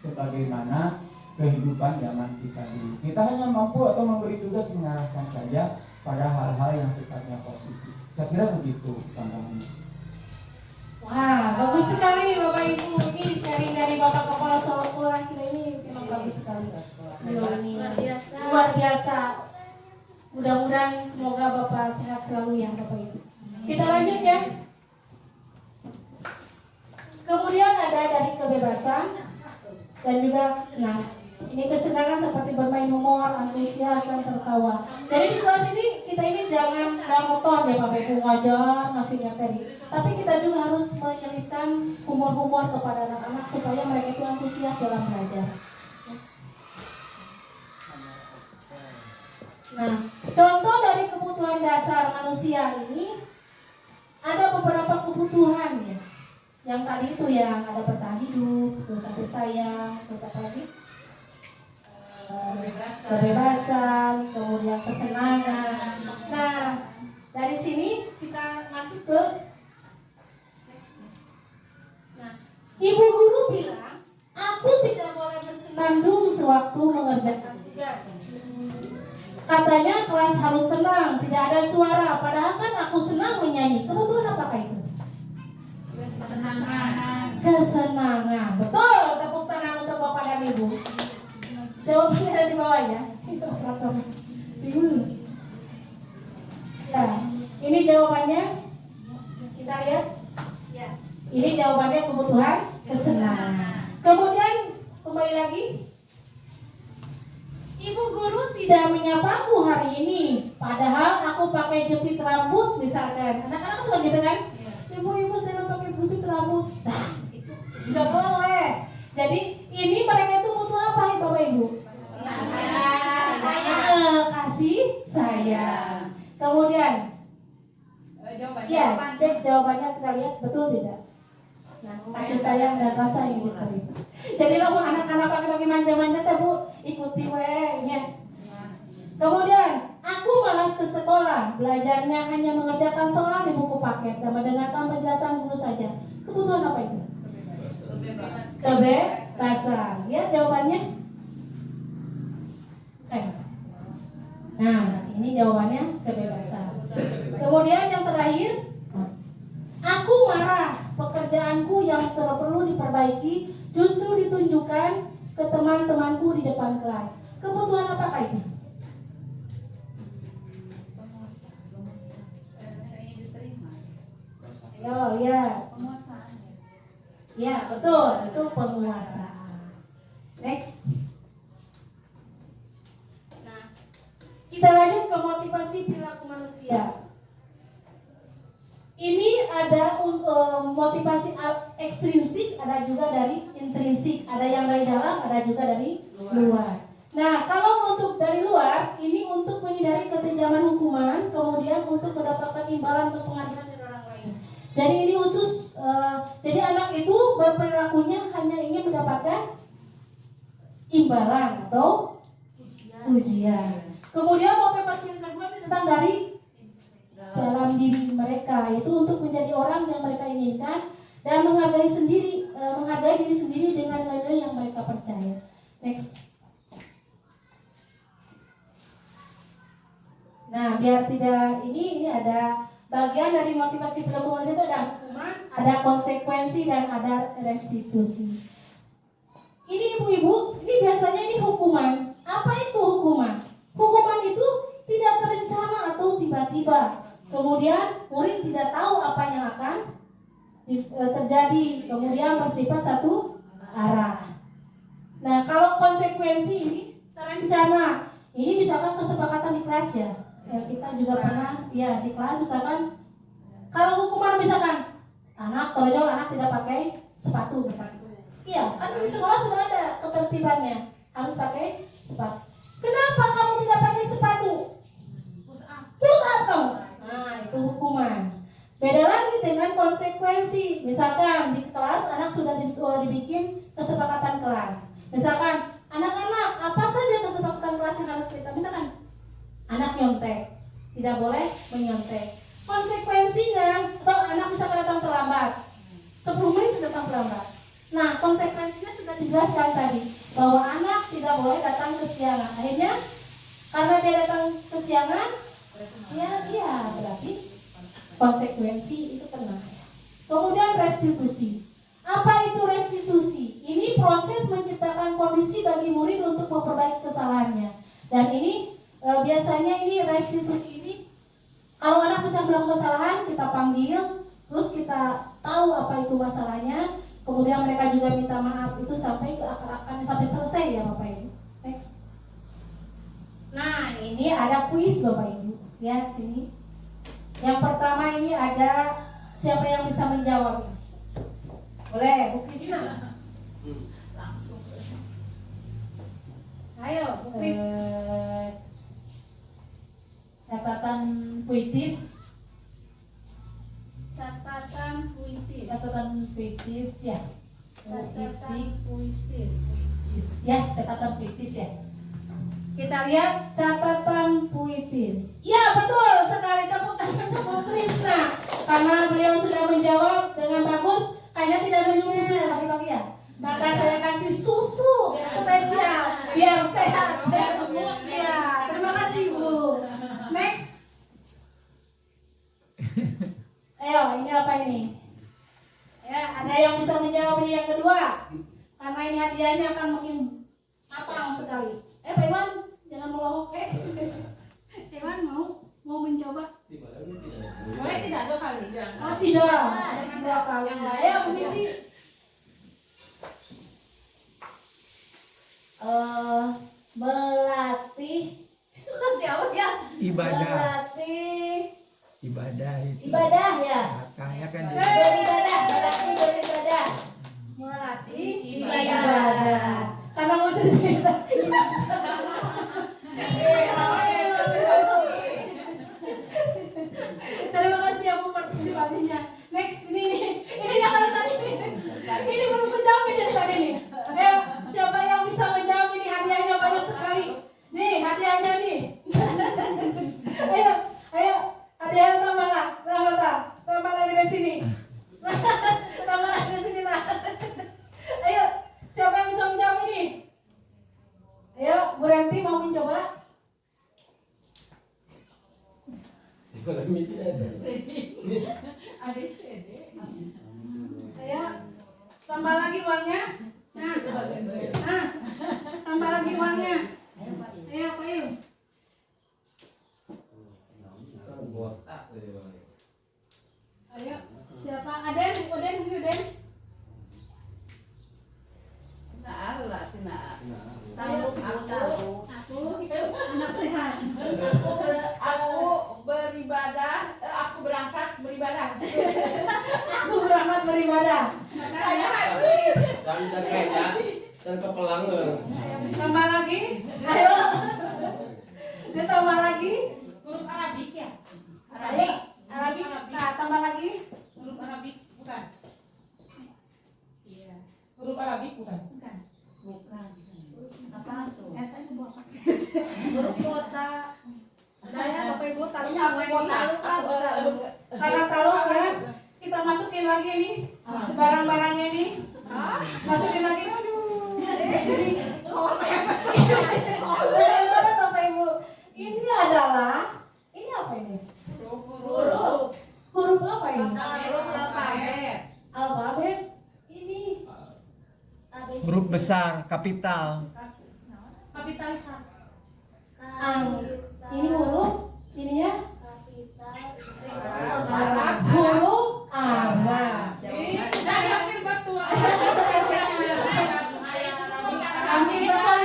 sebagaimana kehidupan zaman kita dulu. Kita hanya mampu atau memberi tugas mengarahkan saja pada hal-hal yang sifatnya positif. Saya kira begitu pandangannya. Wah, bagus sekali Bapak Ibu. Ini sharing dari Bapak Kepala Sekolah kita ini memang bagus sekali. Beliau ini luar biasa. Mudah-mudahan semoga Bapak sehat selalu ya Bapak Ibu. Kita lanjut ya. Kemudian ada dari kebebasan dan juga senang. Ini kesenangan seperti bermain humor, antusias, dan tertawa. Jadi di kelas ini kita ini jangan monoton ya Bapak Ibu ngajar masih tadi. Tapi kita juga harus menyelipkan humor-humor kepada anak-anak supaya mereka itu antusias dalam belajar. Nah, contoh dari kebutuhan dasar manusia ini ada beberapa kebutuhan ya. Yang tadi itu yang ada bertahan hidup, kasih sayang, terus apa lagi? Kebebasan, kemudian kesenangan. Nah, dari sini kita masuk ke ibu guru bilang, aku tidak boleh bersenandung sewaktu mengerjakan tugas. Katanya kelas harus tenang, tidak ada suara. Padahal kan aku senang menyanyi. Kebutuhan apakah itu? Kesenangan. Betul, tepuk tangan untuk Bapak dan Ibu. Jawabannya ada di bawah ya. Itu operator. Ya, ini jawabannya. Kita lihat. Ya. Ini jawabannya kebutuhan kesenangan. Kemudian kembali lagi. Ibu guru tidak menyapaku hari ini, padahal aku pakai jepit rambut misalkan. Anak-anak suka gitu kan? Ibu-ibu saya pakai jepit rambut. Nah, itu nggak boleh. Jadi ini mereka itu butuh apa ya Bapak Ibu? Kasih sayang. Kemudian, ya, jawabannya kita lihat betul tidak? Nah, kasih sayang dan rasa yang diberi. Jadi kalau anak-anak pakai manja-manja teh Bu, ikuti nya. Kemudian, aku malas ke sekolah, belajarnya hanya mengerjakan soal di buku paket dan mendengarkan penjelasan guru saja. Kebutuhan apa itu? Kebebasan. Ya, jawabannya. Nah, ini jawabannya kebebasan. Kemudian yang terakhir, aku marah. Pekerjaanku yang perlu diperbaiki justru ditunjukkan ke teman-temanku di depan kelas. Kebutuhan apakah itu? Oh ya. Ya betul, itu penguasaan. Next. Nah, kita lanjut ke motivasi perilaku manusia. Ini ada motivasi ekstrinsik, ada juga dari intrinsik. Ada yang dari dalam, ada juga dari luar. Nah, kalau untuk dari luar, ini untuk menghindari ketejaman hukuman, kemudian untuk mendapatkan imbalan untuk penghargaan dari orang lain. Jadi ini khusus, jadi anak itu berperilakunya hanya ingin mendapatkan imbalan atau ujian. Kemudian motivasi yang kedua ini datang dari dalam diri mereka, yaitu untuk menjadi orang yang mereka inginkan dan menghargai diri sendiri dengan nilai-nilai yang mereka percaya. Next. Nah, biar tidak ini ada bagian dari motivasi perilaku manusia itu ada hukuman, ada konsekuensi dan ada restitusi. Ini ibu-ibu, ini biasanya ini hukuman. Apa itu hukuman? Hukuman itu tidak terencana atau tiba-tiba. Kemudian murid tidak tahu apa yang akan terjadi, kemudian bersifat satu arah. Nah, kalau konsekuensi ini terencana, ini misalkan kesepakatan di kelas ya. Kita juga pernah ya di kelas misalkan, kalau hukuman misalkan anak tidak pakai sepatu misalkan. Iya, kan di sekolah sudah ada ketertibannya, harus pakai sepatu. Kenapa kamu tidak pakai sepatu? Push up kamu. Nah, itu hukuman. Beda lagi dengan konsekuensi. Misalkan di kelas anak sudah dibikin kesepakatan kelas. Misalkan anak-anak apa saja kesepakatan kelas yang harus kita. Misalkan anak nyontek, tidak boleh menyontek. Konsekuensinya, atau anak misalkan datang terlambat, 10 menit datang terlambat. Nah, konsekuensinya sudah dijelaskan tadi bahwa anak tidak boleh datang kesiangan. Akhirnya karena dia datang kesiangan, dia berarti konsekuensi itu kena. Kemudian restitusi. Apa itu restitusi? Ini proses menciptakan kondisi bagi murid untuk memperbaiki kesalahannya. Dan ini biasanya ini restitusi ini kalau anak bisa melakukan kesalahan kita panggil, terus kita tahu apa itu masalahnya, kemudian mereka juga minta maaf itu sampai ke akar-akarnya sampai selesai ya Bapak Ibu. Next. Nah ini ada kuis Bapak Ibu. Lihat sini. Yang pertama ini ada siapa yang bisa menjawab? Boleh, Bu Krisna. Ayo, Bu Kris. Catatan puitis. Catatan puitis. Catatan puitis ya. Catatan puitis. Ya, catatan puitis ya. Kita lihat catatan puitis. Ya, betul sekali, tepuk tangan untuk Bu Krisna. Karena beliau sudah menjawab dengan bagus. Kayaknya tidak minum susu pagi-pagi ya. Maka saya kasih susu spesial biar sehat. Ya, terima kasih Bu. Next. Ayo, ini apa ini? Ya, ada yang bisa menjawab ini yang kedua. Karena ini hadiahnya akan makin matang sekali. Pak Iwan, jangan melongo. Iwan mau mencoba? Boleh tidak 2 kali? Oh, tidak. Tidak kali. Ayo, Bu Misi. Melatih apa ya? Ibadah itu. Ibadah ya. Makanya kan Melatih ibadah. Karena mau cerita. Terima kasih ya Bu partisipasinya. Next ini yang ada tadi. Ini belum menjawab ini tadi nih. Ayo, siapa yang bisa menjawab ini hadiahnya banyak sekali. Nih hadiahnya nih. Ayo, hadiahnya tambah lagi dari sini. Tambah lagi dari sini nah. Ayo, siapa yang bisa menjawab ini? Ayo, Bu Renti mau mencoba? Ayo, tambah lagi uangnya. Nah, tambah lagi uangnya. Ayo, Pak Iu. Ayo, siapa? Aden. Aku anak sehat. Aku beribadah, aku berangkat beribadah. Aku berangkat beribadah. Saya haji. Dan kepelangan. Tambah lagi. Ayo. Ditambah lagi. Huruf Arabik ya? Ayo, Arabik. Nah, tambah lagi. Huruf Arabik bukan? Iya. Huruf Arabik bukan? Bukan. Apa tuh? Huruf kota. Ada ya Bapak Ibu tahu Iya, semua ini. kota. Karena tahu ya, kita masukin lagi nih barang-barangnya nih. Masukin lagi. Aduh. Benar-benar Bapak Ibu. Ini adalah apa ini? Huruf apa ini? Huruf alfabet. Alfabet. Ini huruf besar, kapital. kapitalisasi. Ini huruf, ini ya Arab. Huruf Arab. Jadi hampir betul. Hampir betul.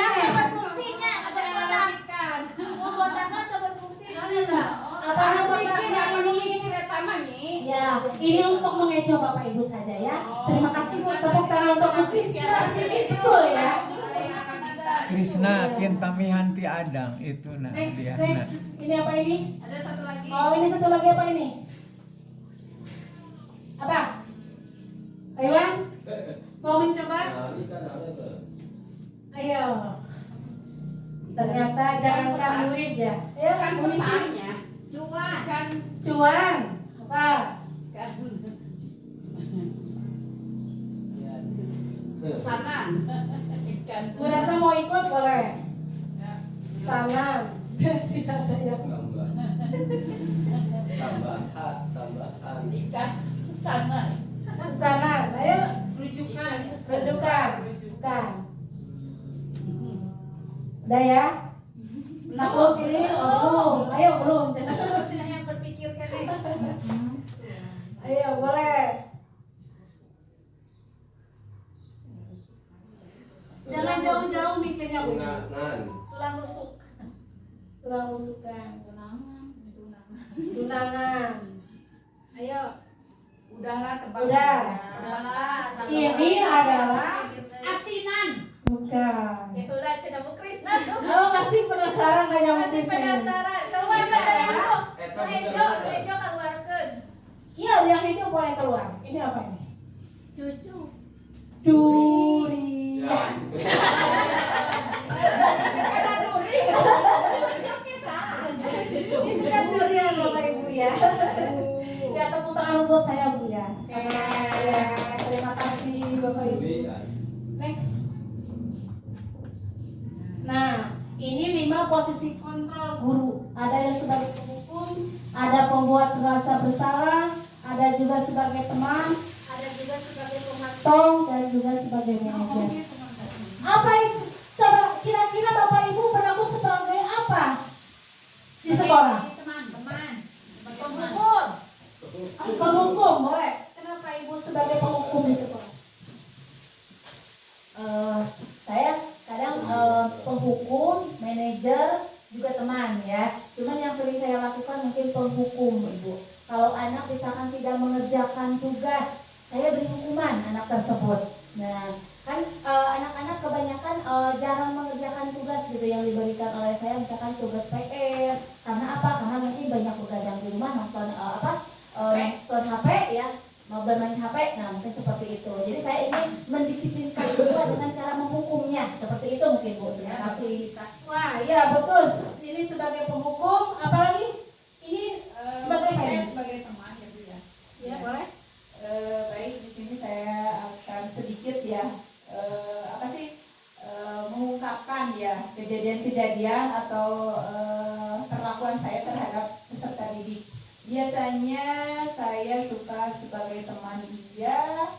Fungsinya ada mengatakan. Membuatkan atau berfungsi. Apa namanya? Ya, ini untuk mengecoh Bapak Ibu saja ya. Terima kasih buat tepuk tangan untuk Bu Krisna sedikit betul ya. Krishna Kintamihanti Adang itu nah dia. Next. Ini apa ini? Ada satu lagi. Oh, ini satu lagi apa ini? Apa? Pak Iwan? Mau mencoba? Ayo. Ternyata jangankan murid ya. Ayo kan polisi. Cuan. Apa? Sanan. Ikan. Bu Rata mau ikut boleh. Sanan. Tidak ada yang Tambahan. Ikan. Sanan. sanan. Ayo Rujukan. rujukan. Bukan. Udah ya? Nakluk ini? Oh, belum. Ayo belum. Sudah yang berpikirkan Ayo boleh. Jangan jauh-jauh mikirnya Bu. tulang rusuk. Tulang rusukan. Tunangan. Tunangan. Ayo. Udahlah tebak. Udah. Udahlah. Ini adalah asinan. bukan. Ya udah sudah mukrit. Oh masih penasaran kayak yang Masih saya. penasaran. Keluar dari itu. Hijau keluarkan. Iya, yang hijau boleh keluar. Ini apa ini? Cucu. Durian. Ini kan durian Bapak Ibu ya. Ya tepuk tangan buat saya Bu ya. Ya, terima kasih Bapak Ibu. Next. Nah, ini 5 posisi kontrol guru. Ada yang sebagai penghukum, ada pembuat merasa bersalah, ada juga sebagai teman, ada juga sebagai pemantau, dan juga sebagai manajer. Apa itu? Coba kira-kira Bapak Ibu berlaku sebagai apa di sekolah? Teman-teman. Penghukum. Penghukum boleh. Kenapa Ibu sebagai penghukum di sekolah? Saya kadang penghukum, manajer, juga teman ya. Cuman yang sering saya lakukan mungkin penghukum Ibu. Kalau anak misalkan tidak mengerjakan tugas, saya beri hukuman anak tersebut. Nah, kan anak-anak kebanyakan jarang mengerjakan tugas gitu yang diberikan oleh saya, misalkan tugas PR. Karena apa? Karena mungkin banyak begadang di rumah nonton nonton HP ya. Mau bermain HP, nah mungkin seperti itu. Jadi saya ingin mendisiplinkan siswa dengan cara menghukumnya, seperti itu mungkin Bu. Terima kasih. Wah, ya betul. Ini sebagai penghukum, apalagi ini sebagai Saya manajer. sebagai teman ya Bu ya. Ya, boleh. Baik, di sini saya akan sedikit ya mengungkapkan ya kejadian-kejadian atau perlakuan saya terhadap peserta didik. Biasanya saya suka sebagai teman iya,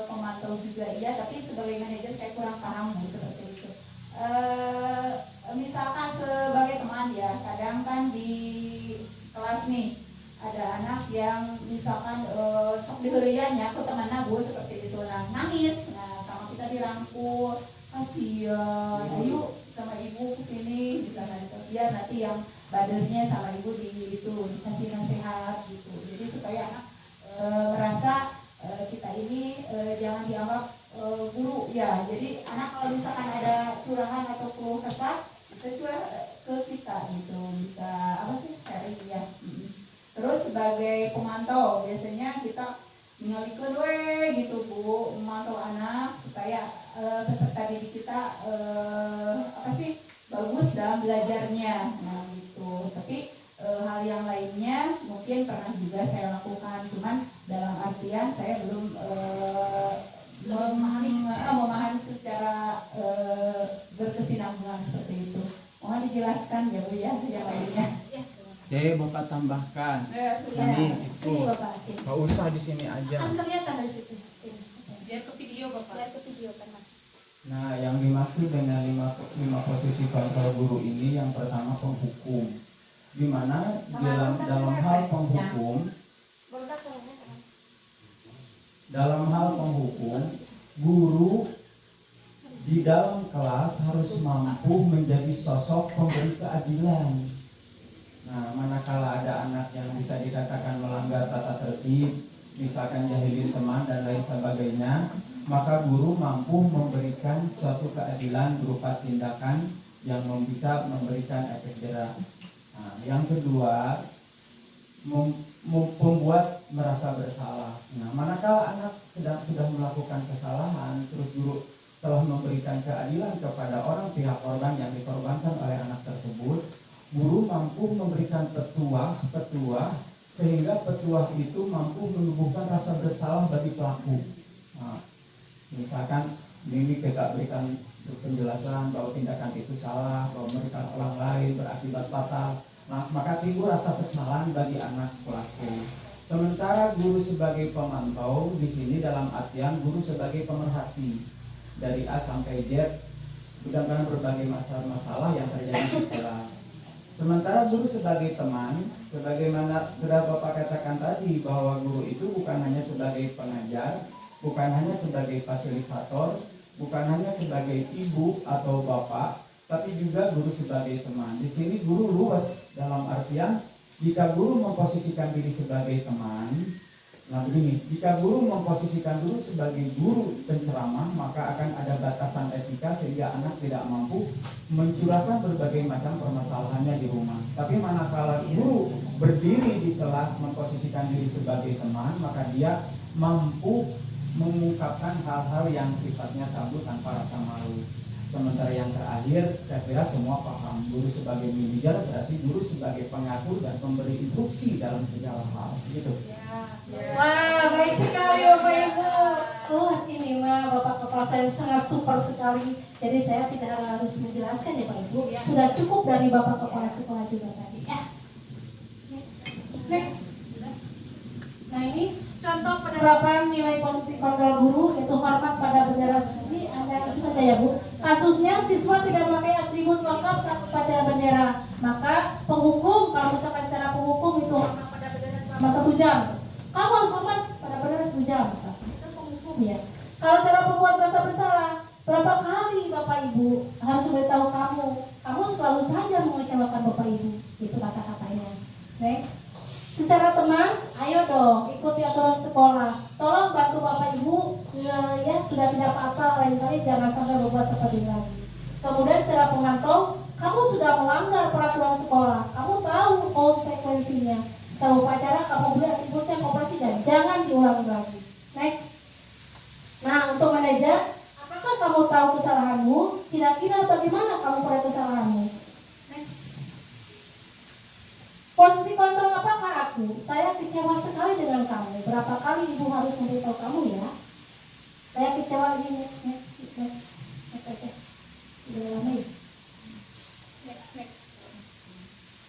pemantau juga iya, tapi sebagai manajer saya kurang paham Bu, seperti itu. Misalkan sebagai teman ya, kadang kan di kelas nih ada anak yang misalkan sok diherian ya ke temannya Bu, seperti itu. Nah nangis, nah sama kita dirangkul, kasihan, ayo sama ibu kesini di sana itu, biar nanti yang badernya sama ibu dikasih nasihat gitu. Jadi supaya anak merasa kita ini jangan dianggap guru ya. Jadi anak kalau misalkan ada curahan atau keluh kesah bisa curah ke kita gitu, bisa sharing ya. Terus sebagai pemantau biasanya kita mengalihkan gitu Bu, memantau anak supaya peserta didik kita bagus dalam belajarnya. Nah gitu. Tapi hal yang lainnya mungkin pernah juga saya lakukan, cuman dalam artian saya belum memahami secara berkesinambungan seperti itu. Mohon dijelaskan ya Bu ya yang lainnya. Jadi Bapak tambahkan. Ini itu. sini Bapak, sini. Gak usah di sini aja. Kan kelihatan dari situ. Sini. Biar ke video Bapak. Lihat ke video kan Mas. Nah, yang dimaksud dengan lima posisi kontrol guru ini yang pertama penghukum. Di mana dalam hal penghukum, guru di dalam kelas harus mampu menjadi sosok pemberi keadilan. Nah, manakala ada anak yang bisa dikatakan melanggar tata tertib, misalkan jahilin teman dan lain sebagainya, maka guru mampu memberikan suatu keadilan berupa tindakan yang bisa memberikan efek jera. Nah, yang kedua, membuat merasa bersalah. Nah, manakala anak sudah melakukan kesalahan, terus guru telah memberikan keadilan kepada orang pihak korban yang dikorbankan oleh anak tersebut, guru mampu memberikan petuah sehingga petuah itu mampu menumbuhkan rasa bersalah bagi pelaku. Nah, Misalkan ini kita berikan penjelasan bahwa tindakan itu salah, bahwa memberikan orang lain berakibat fatal, maka timbul rasa sesalan bagi anak pelaku. Sementara guru sebagai pemantau di sini dalam artian guru sebagai pemerhati dari A sampai Z dengan berbagai masalah yang terjadi di kelas. Sementara guru sebagai teman, sebagaimana sudah Bapak katakan tadi bahwa guru itu bukan hanya sebagai pengajar, bukan hanya sebagai fasilitator, bukan hanya sebagai ibu atau bapak, tapi juga guru sebagai teman. Di sini guru luas dalam artian jika guru memposisikan diri sebagai teman, nah begini, jika guru memposisikan guru sebagai guru penceramah, maka akan ada batasan etika sehingga anak tidak mampu mencurahkan berbagai macam permasalahannya di rumah. Tapi manakala guru berdiri di kelas memposisikan diri sebagai teman, maka dia mampu mengungkapkan hal-hal yang sifatnya tabu tanpa rasa malu. Sementara yang terakhir, saya kira semua paham, guru sebagai manajer berarti guru sebagai pengatur dan pemberi instruksi dalam segala hal, gitu. Wah, baik sekali Bapak Ibu. Ini mah Bapak Kepala saya sangat super sekali. Jadi saya tidak harus menjelaskan ya Pak Ibu. Sudah cukup dari Bapak Kepala Sekolah juga tadi ya. Next. Nah ini contoh penerapan nilai posisi kontrol guru itu hormat pada bendera. Ini Anda itu saja ya Bu. Kasusnya siswa tidak memakai atribut lengkap saat upacara bendera. Maka penghukum, kalau misalkan cara penghukum itu hormat pada bendera selama 1 jam. Kamu harus hormat pada bendera 1 jam. Itu penghukum ya. Kalau cara membuat rasa bersalah, berapa kali Bapak Ibu harus memberitahu kamu selalu saja mengecewakan Bapak Ibu. Itu kata-katanya. Next. Secara teman, ayo dong ikuti aturan sekolah. Tolong bantu Bapak Ibu ya sudah tidak apa-apa, lain kali jangan sampai berbuat seperti ini lagi. Kemudian secara pemantau, kamu sudah melanggar peraturan sekolah. Kamu tahu konsekuensinya. Setelah upacara kamu beli atributnya koperasi dan jangan diulangi lagi. Next. Nah untuk manajer, apakah kamu tahu kesalahanmu? Kira-kira bagaimana kamu pada kesalahanmu? Next. Posisi kontrol apakah aku? Saya kecewa sekali dengan kamu. Berapa kali ibu harus memberitahu kamu ya? Saya kecewa lagi. Next aja. Udah lama ya? Next.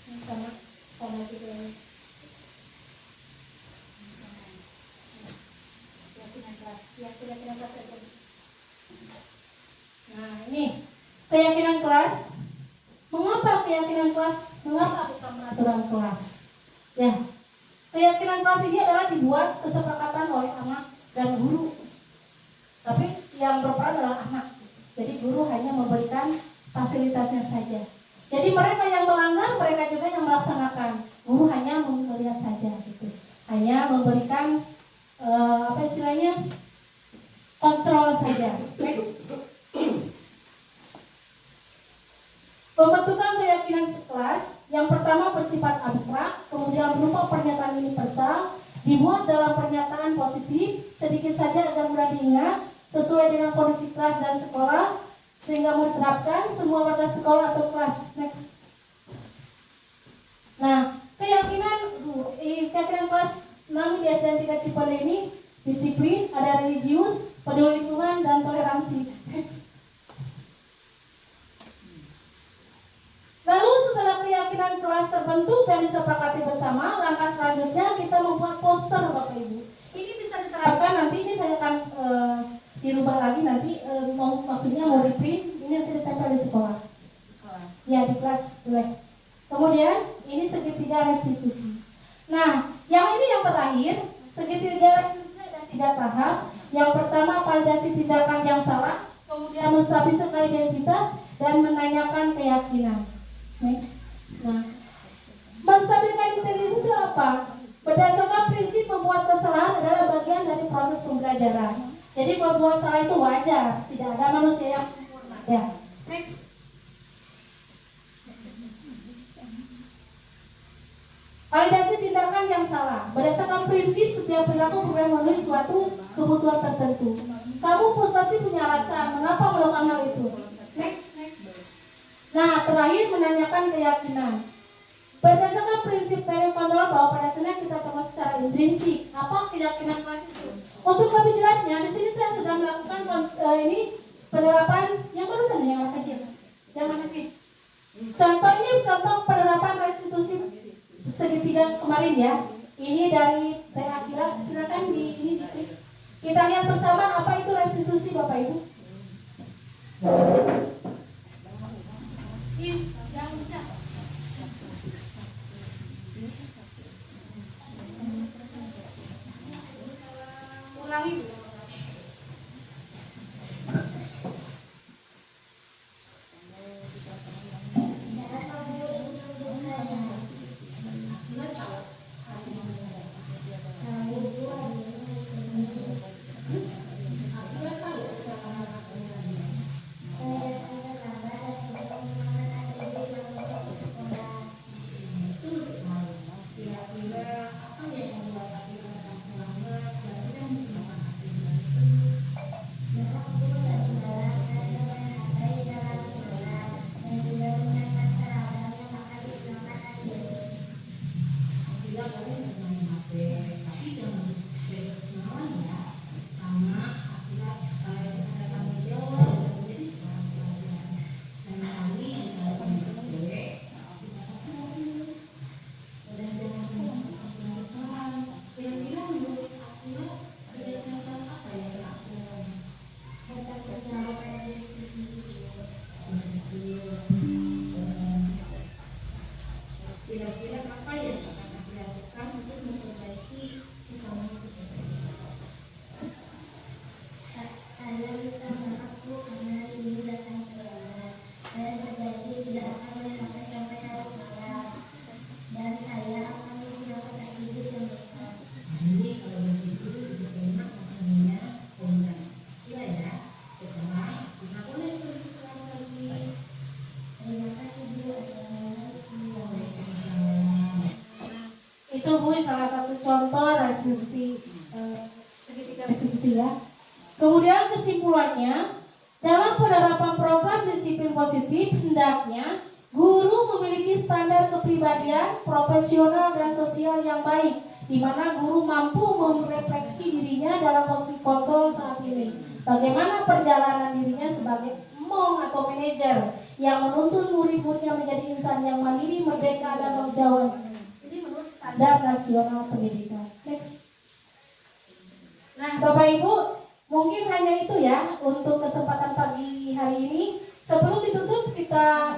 Ini sama juga. Keyakinan kelas aja. Nah ini keyakinan kelas. Mengapa keyakinan kelas? Mengapa bukan peraturan kelas? Ya, keyakinan kelas ini adalah dibuat kesepakatan oleh anak dan guru. Tapi yang berperan adalah anak. Jadi guru hanya memberikan fasilitasnya saja. Jadi mereka yang melanggar, mereka juga yang melaksanakan. Guru hanya melihat saja, gitu. Hanya memberikan apa istilahnya? Kontrol saja. Next. Pembentukan keyakinan sekelas yang pertama bersifat abstrak, kemudian berupa pernyataan universal, dibuat dalam pernyataan positif, sedikit saja agar mudah diingat, sesuai dengan kondisi kelas dan sekolah, sehingga mudah diterapkan semua warga sekolah atau kelas. Next. Nah, keyakinan kelas Nami di SDN 3 Cipande ini disiplin, ada religius, peduli lingkungan, dan toleransi. Next. Lalu setelah keyakinan kelas terbentuk dan disepakati bersama, langkah selanjutnya kita membuat poster Bapak Ibu. Ini bisa diterapkan nanti, ini saya akan dirubah lagi nanti, maksudnya mau di print, ini nanti ditempel di sekolah. Ya di kelas boleh. Kemudian ini segitiga restitusi. Nah, yang ini yang terakhir, segitiga restitusi ada 3 tahap. Yang pertama validasi tindakan yang salah, kemudian menstabilkan identitas dan menanyakan keyakinan. Next. Nah, menstabilkan identitas itu apa? Berdasarkan prinsip membuat kesalahan adalah bagian dari proses pembelajaran. Jadi berbuat salah itu wajar, tidak ada manusia yang sempurna. Ya. Next. Validasi tindakan yang salah. Berdasarkan prinsip setiap perilaku memenuhi suatu kebutuhan tertentu. Kamu pasti punya alasan mengapa melakukan hal itu. Next. Nah, terakhir menanyakan keyakinan. Berdasarkan prinsip teori kontrol bahwa pada dasarnya kita tahu secara intrinsik apa keyakinan kelas itu. Untuk lebih jelasnya, di sini saya sudah melakukan ini penerapan yang barusan yang anak kecil. Jangan nanti. Contoh ini contoh penerapan restitusi segitiga kemarin ya. Ini dari Teh Akila. Silakan ini diklik. Kita lihat bersama apa itu restitusi Bapak Ibu. Ulangi. Kira-kira apa yang akan dilakukan untuk memperbaiki kesalahan tersebut? Saya minta maaf Bu karena hari ini datang terlambat. Saya berjanji tidak akan memakai sampai larut malam dan saya akan menggunakan taksi yang dekat. Jadi kalau begitu bagaimana hasilnya dengan kira ya setelah kita boleh pergi ke kelas lagi. Terima kasih Bu. Assalamualaikum. Waalaikumsalam. Itu Bu salah satu contoh restitusi segitiga restitusi ya. Kemudian kesimpulannya, dalam penerapan program disiplin positif, hendaknya guru memiliki standar kepribadian, profesional dan sosial yang baik, di mana guru mampu merefleksi dirinya dalam posisi kontrol saat ini. Bagaimana perjalanan dirinya sebagai mom atau manajer yang menuntun murid-muridnya menjadi insan yang mandiri, merdeka dan berjauh. Jadi menurut standar nasional pendidikan. Next. Nah, Bapak Ibu, mungkin hanya itu ya untuk kesempatan pagi hari ini. Sebelum ditutup kita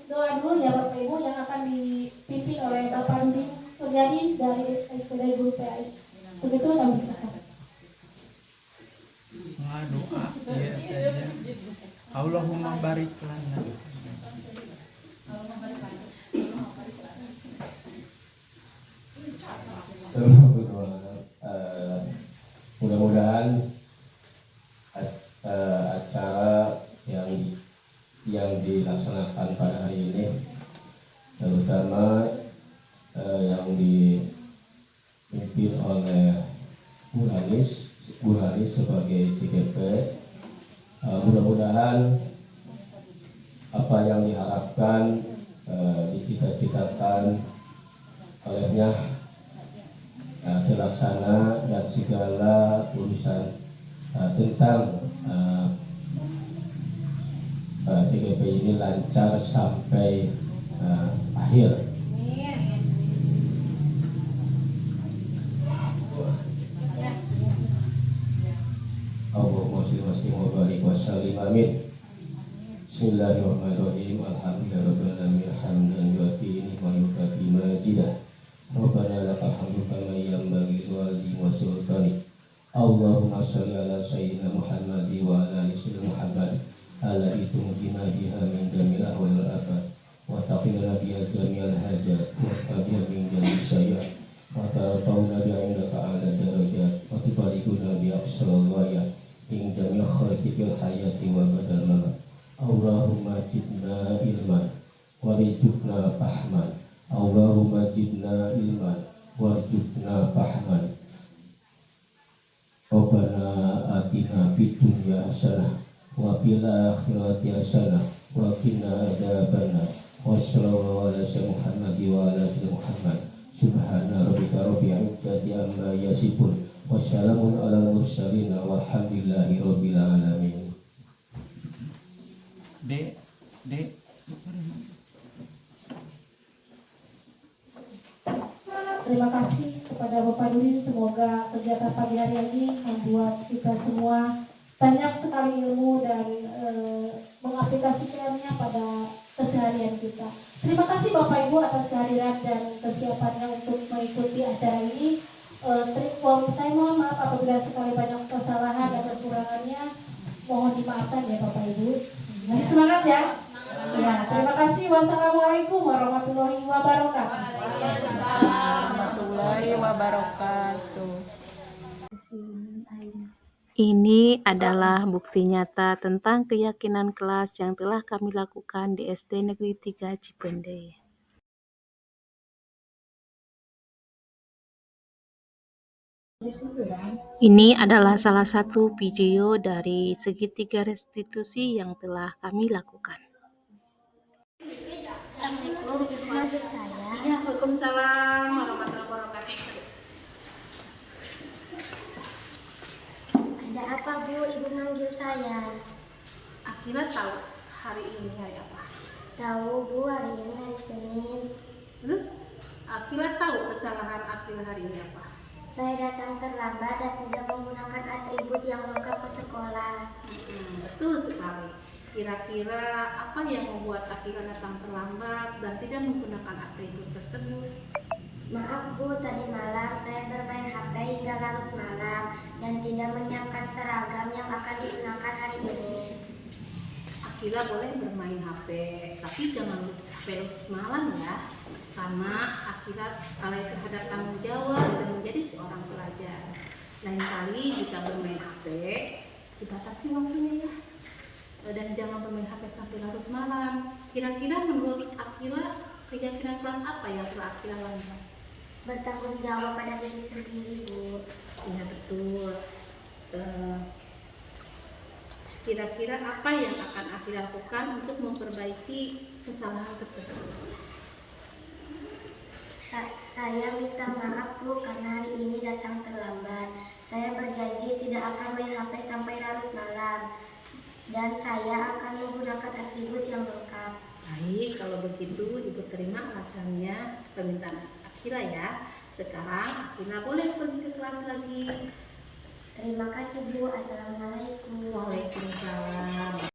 doa dulu ya Bapak Ibu yang akan dipimpin oleh Bapak Rudi Suryadi dari SPD Guru PAI. Begitu yang bisa. Doa ya, Allahumma barik lana. Mudah-mudahan acara yang dilaksanakan pada hari ini, terutama yang dipimpin oleh Bu Ranis sebagai CGP, mudah-mudahan apa yang diharapkan, dicita-citakan olehnya terlaksana dan segala urusan tentang TGP ini lancar sampai akhir. Allahumma sholli wa sallim wa barik wa sallim, amin. Bismillahirrahmanirrahim. Alhamdulillahirabbil alamin hamdan yu'ti wa yukafi majidah. Rabbana lakal hamdu kama yanbaghi li wajhi wa sultanik. Allahumma sholli ala sayyidina Muhammad wa ala ali sayyidina Muhammad alladzi tunjina biha min jamil ahwal wal afat wa taqina biha jamil hajat wa tabiha min jamil sayyi'at wa tarfa'una biha indaka a'la darajat wa tubalikuna bi aqsal ghayat min jamil khalqikil hayati wa badal mamat. Allahumma jibna ilman warjukna fahman. Allahumma jibna ilman warjukna fahman. Rabbana atina fid dunya hasanah wa fil akhirati hasanah wa qina adzabannar. Wassallallahu ala sayyidina Muhammad wa ala sayyidina Muhammad. Subhana rabbika rabbil izzati amma yasifun. Wassalamun ala mursalin walhamdulillahi rabbil alamin. Dek. Terima kasih kepada Bapak Durin, semoga kegiatan pagi hari ini membuat kita semua banyak sekali ilmu dan mengaplikasikannya pada keseharian kita. Terima kasih Bapak Ibu atas kehadiran dan kesiapannya untuk mengikuti acara ini. Saya mohon maaf apabila sekali banyak kesalahan dan kekurangannya, mohon dimaafkan ya Bapak Ibu. Masih semangat ya? Ya, terima kasih. Wassalamualaikum warahmatullahi wabarakatuh. Warahmatullahi wabarakatuh. Ini adalah bukti nyata tentang keyakinan kelas yang telah kami lakukan di SD Negeri 3 Cipendei. Ini adalah salah satu video dari segitiga restitusi yang telah kami lakukan. Assalamualaikum, Ibu manggil saya. Waalaikumsalam warahmatullahi wabarakatuh. Ada apa Bu, Ibu manggil saya? Akila tahu hari ini hari apa? Tahu Bu, hari ini hari Senin. Terus Akila tahu kesalahan Akila hari ini apa? Saya datang terlambat dan tidak menggunakan atribut yang lengkap ke sekolah. Betul sekali. Kira-kira apa yang membuat Akila datang terlambat dan tidak menggunakan atribut tersebut? Maaf Bu, tadi malam saya bermain HP hingga larut malam dan tidak menyiapkan seragam yang akan digunakan hari ini. Akila boleh bermain HP, tapi jangan HP malam ya, karena Akila lalai terhadap tanggung jawab dan menjadi seorang pelajar. Lain kali jika bermain HP, dibatasi waktunya ya, dan jangan bermain HP sampai larut malam. Kira-kira menurut Akila, keyakinan kelas apa yang telah Akila langgar? Bertanggung jawab pada diri sendiri Bu. Iya betul. Kira-kira apa yang akan Akila lakukan untuk memperbaiki kesalahan tersebut? Saya minta maaf Bu karena hari ini datang terlambat. Saya berjanji tidak akan main HP sampai larut malam. Dan saya akan menggunakan atribut yang lengkap. Baik, kalau begitu Ibu terima alasannya permintaan Akila ya. Sekarang Akila boleh pergi ke kelas lagi. Terima kasih Bu. Assalamualaikum. Waalaikumsalam.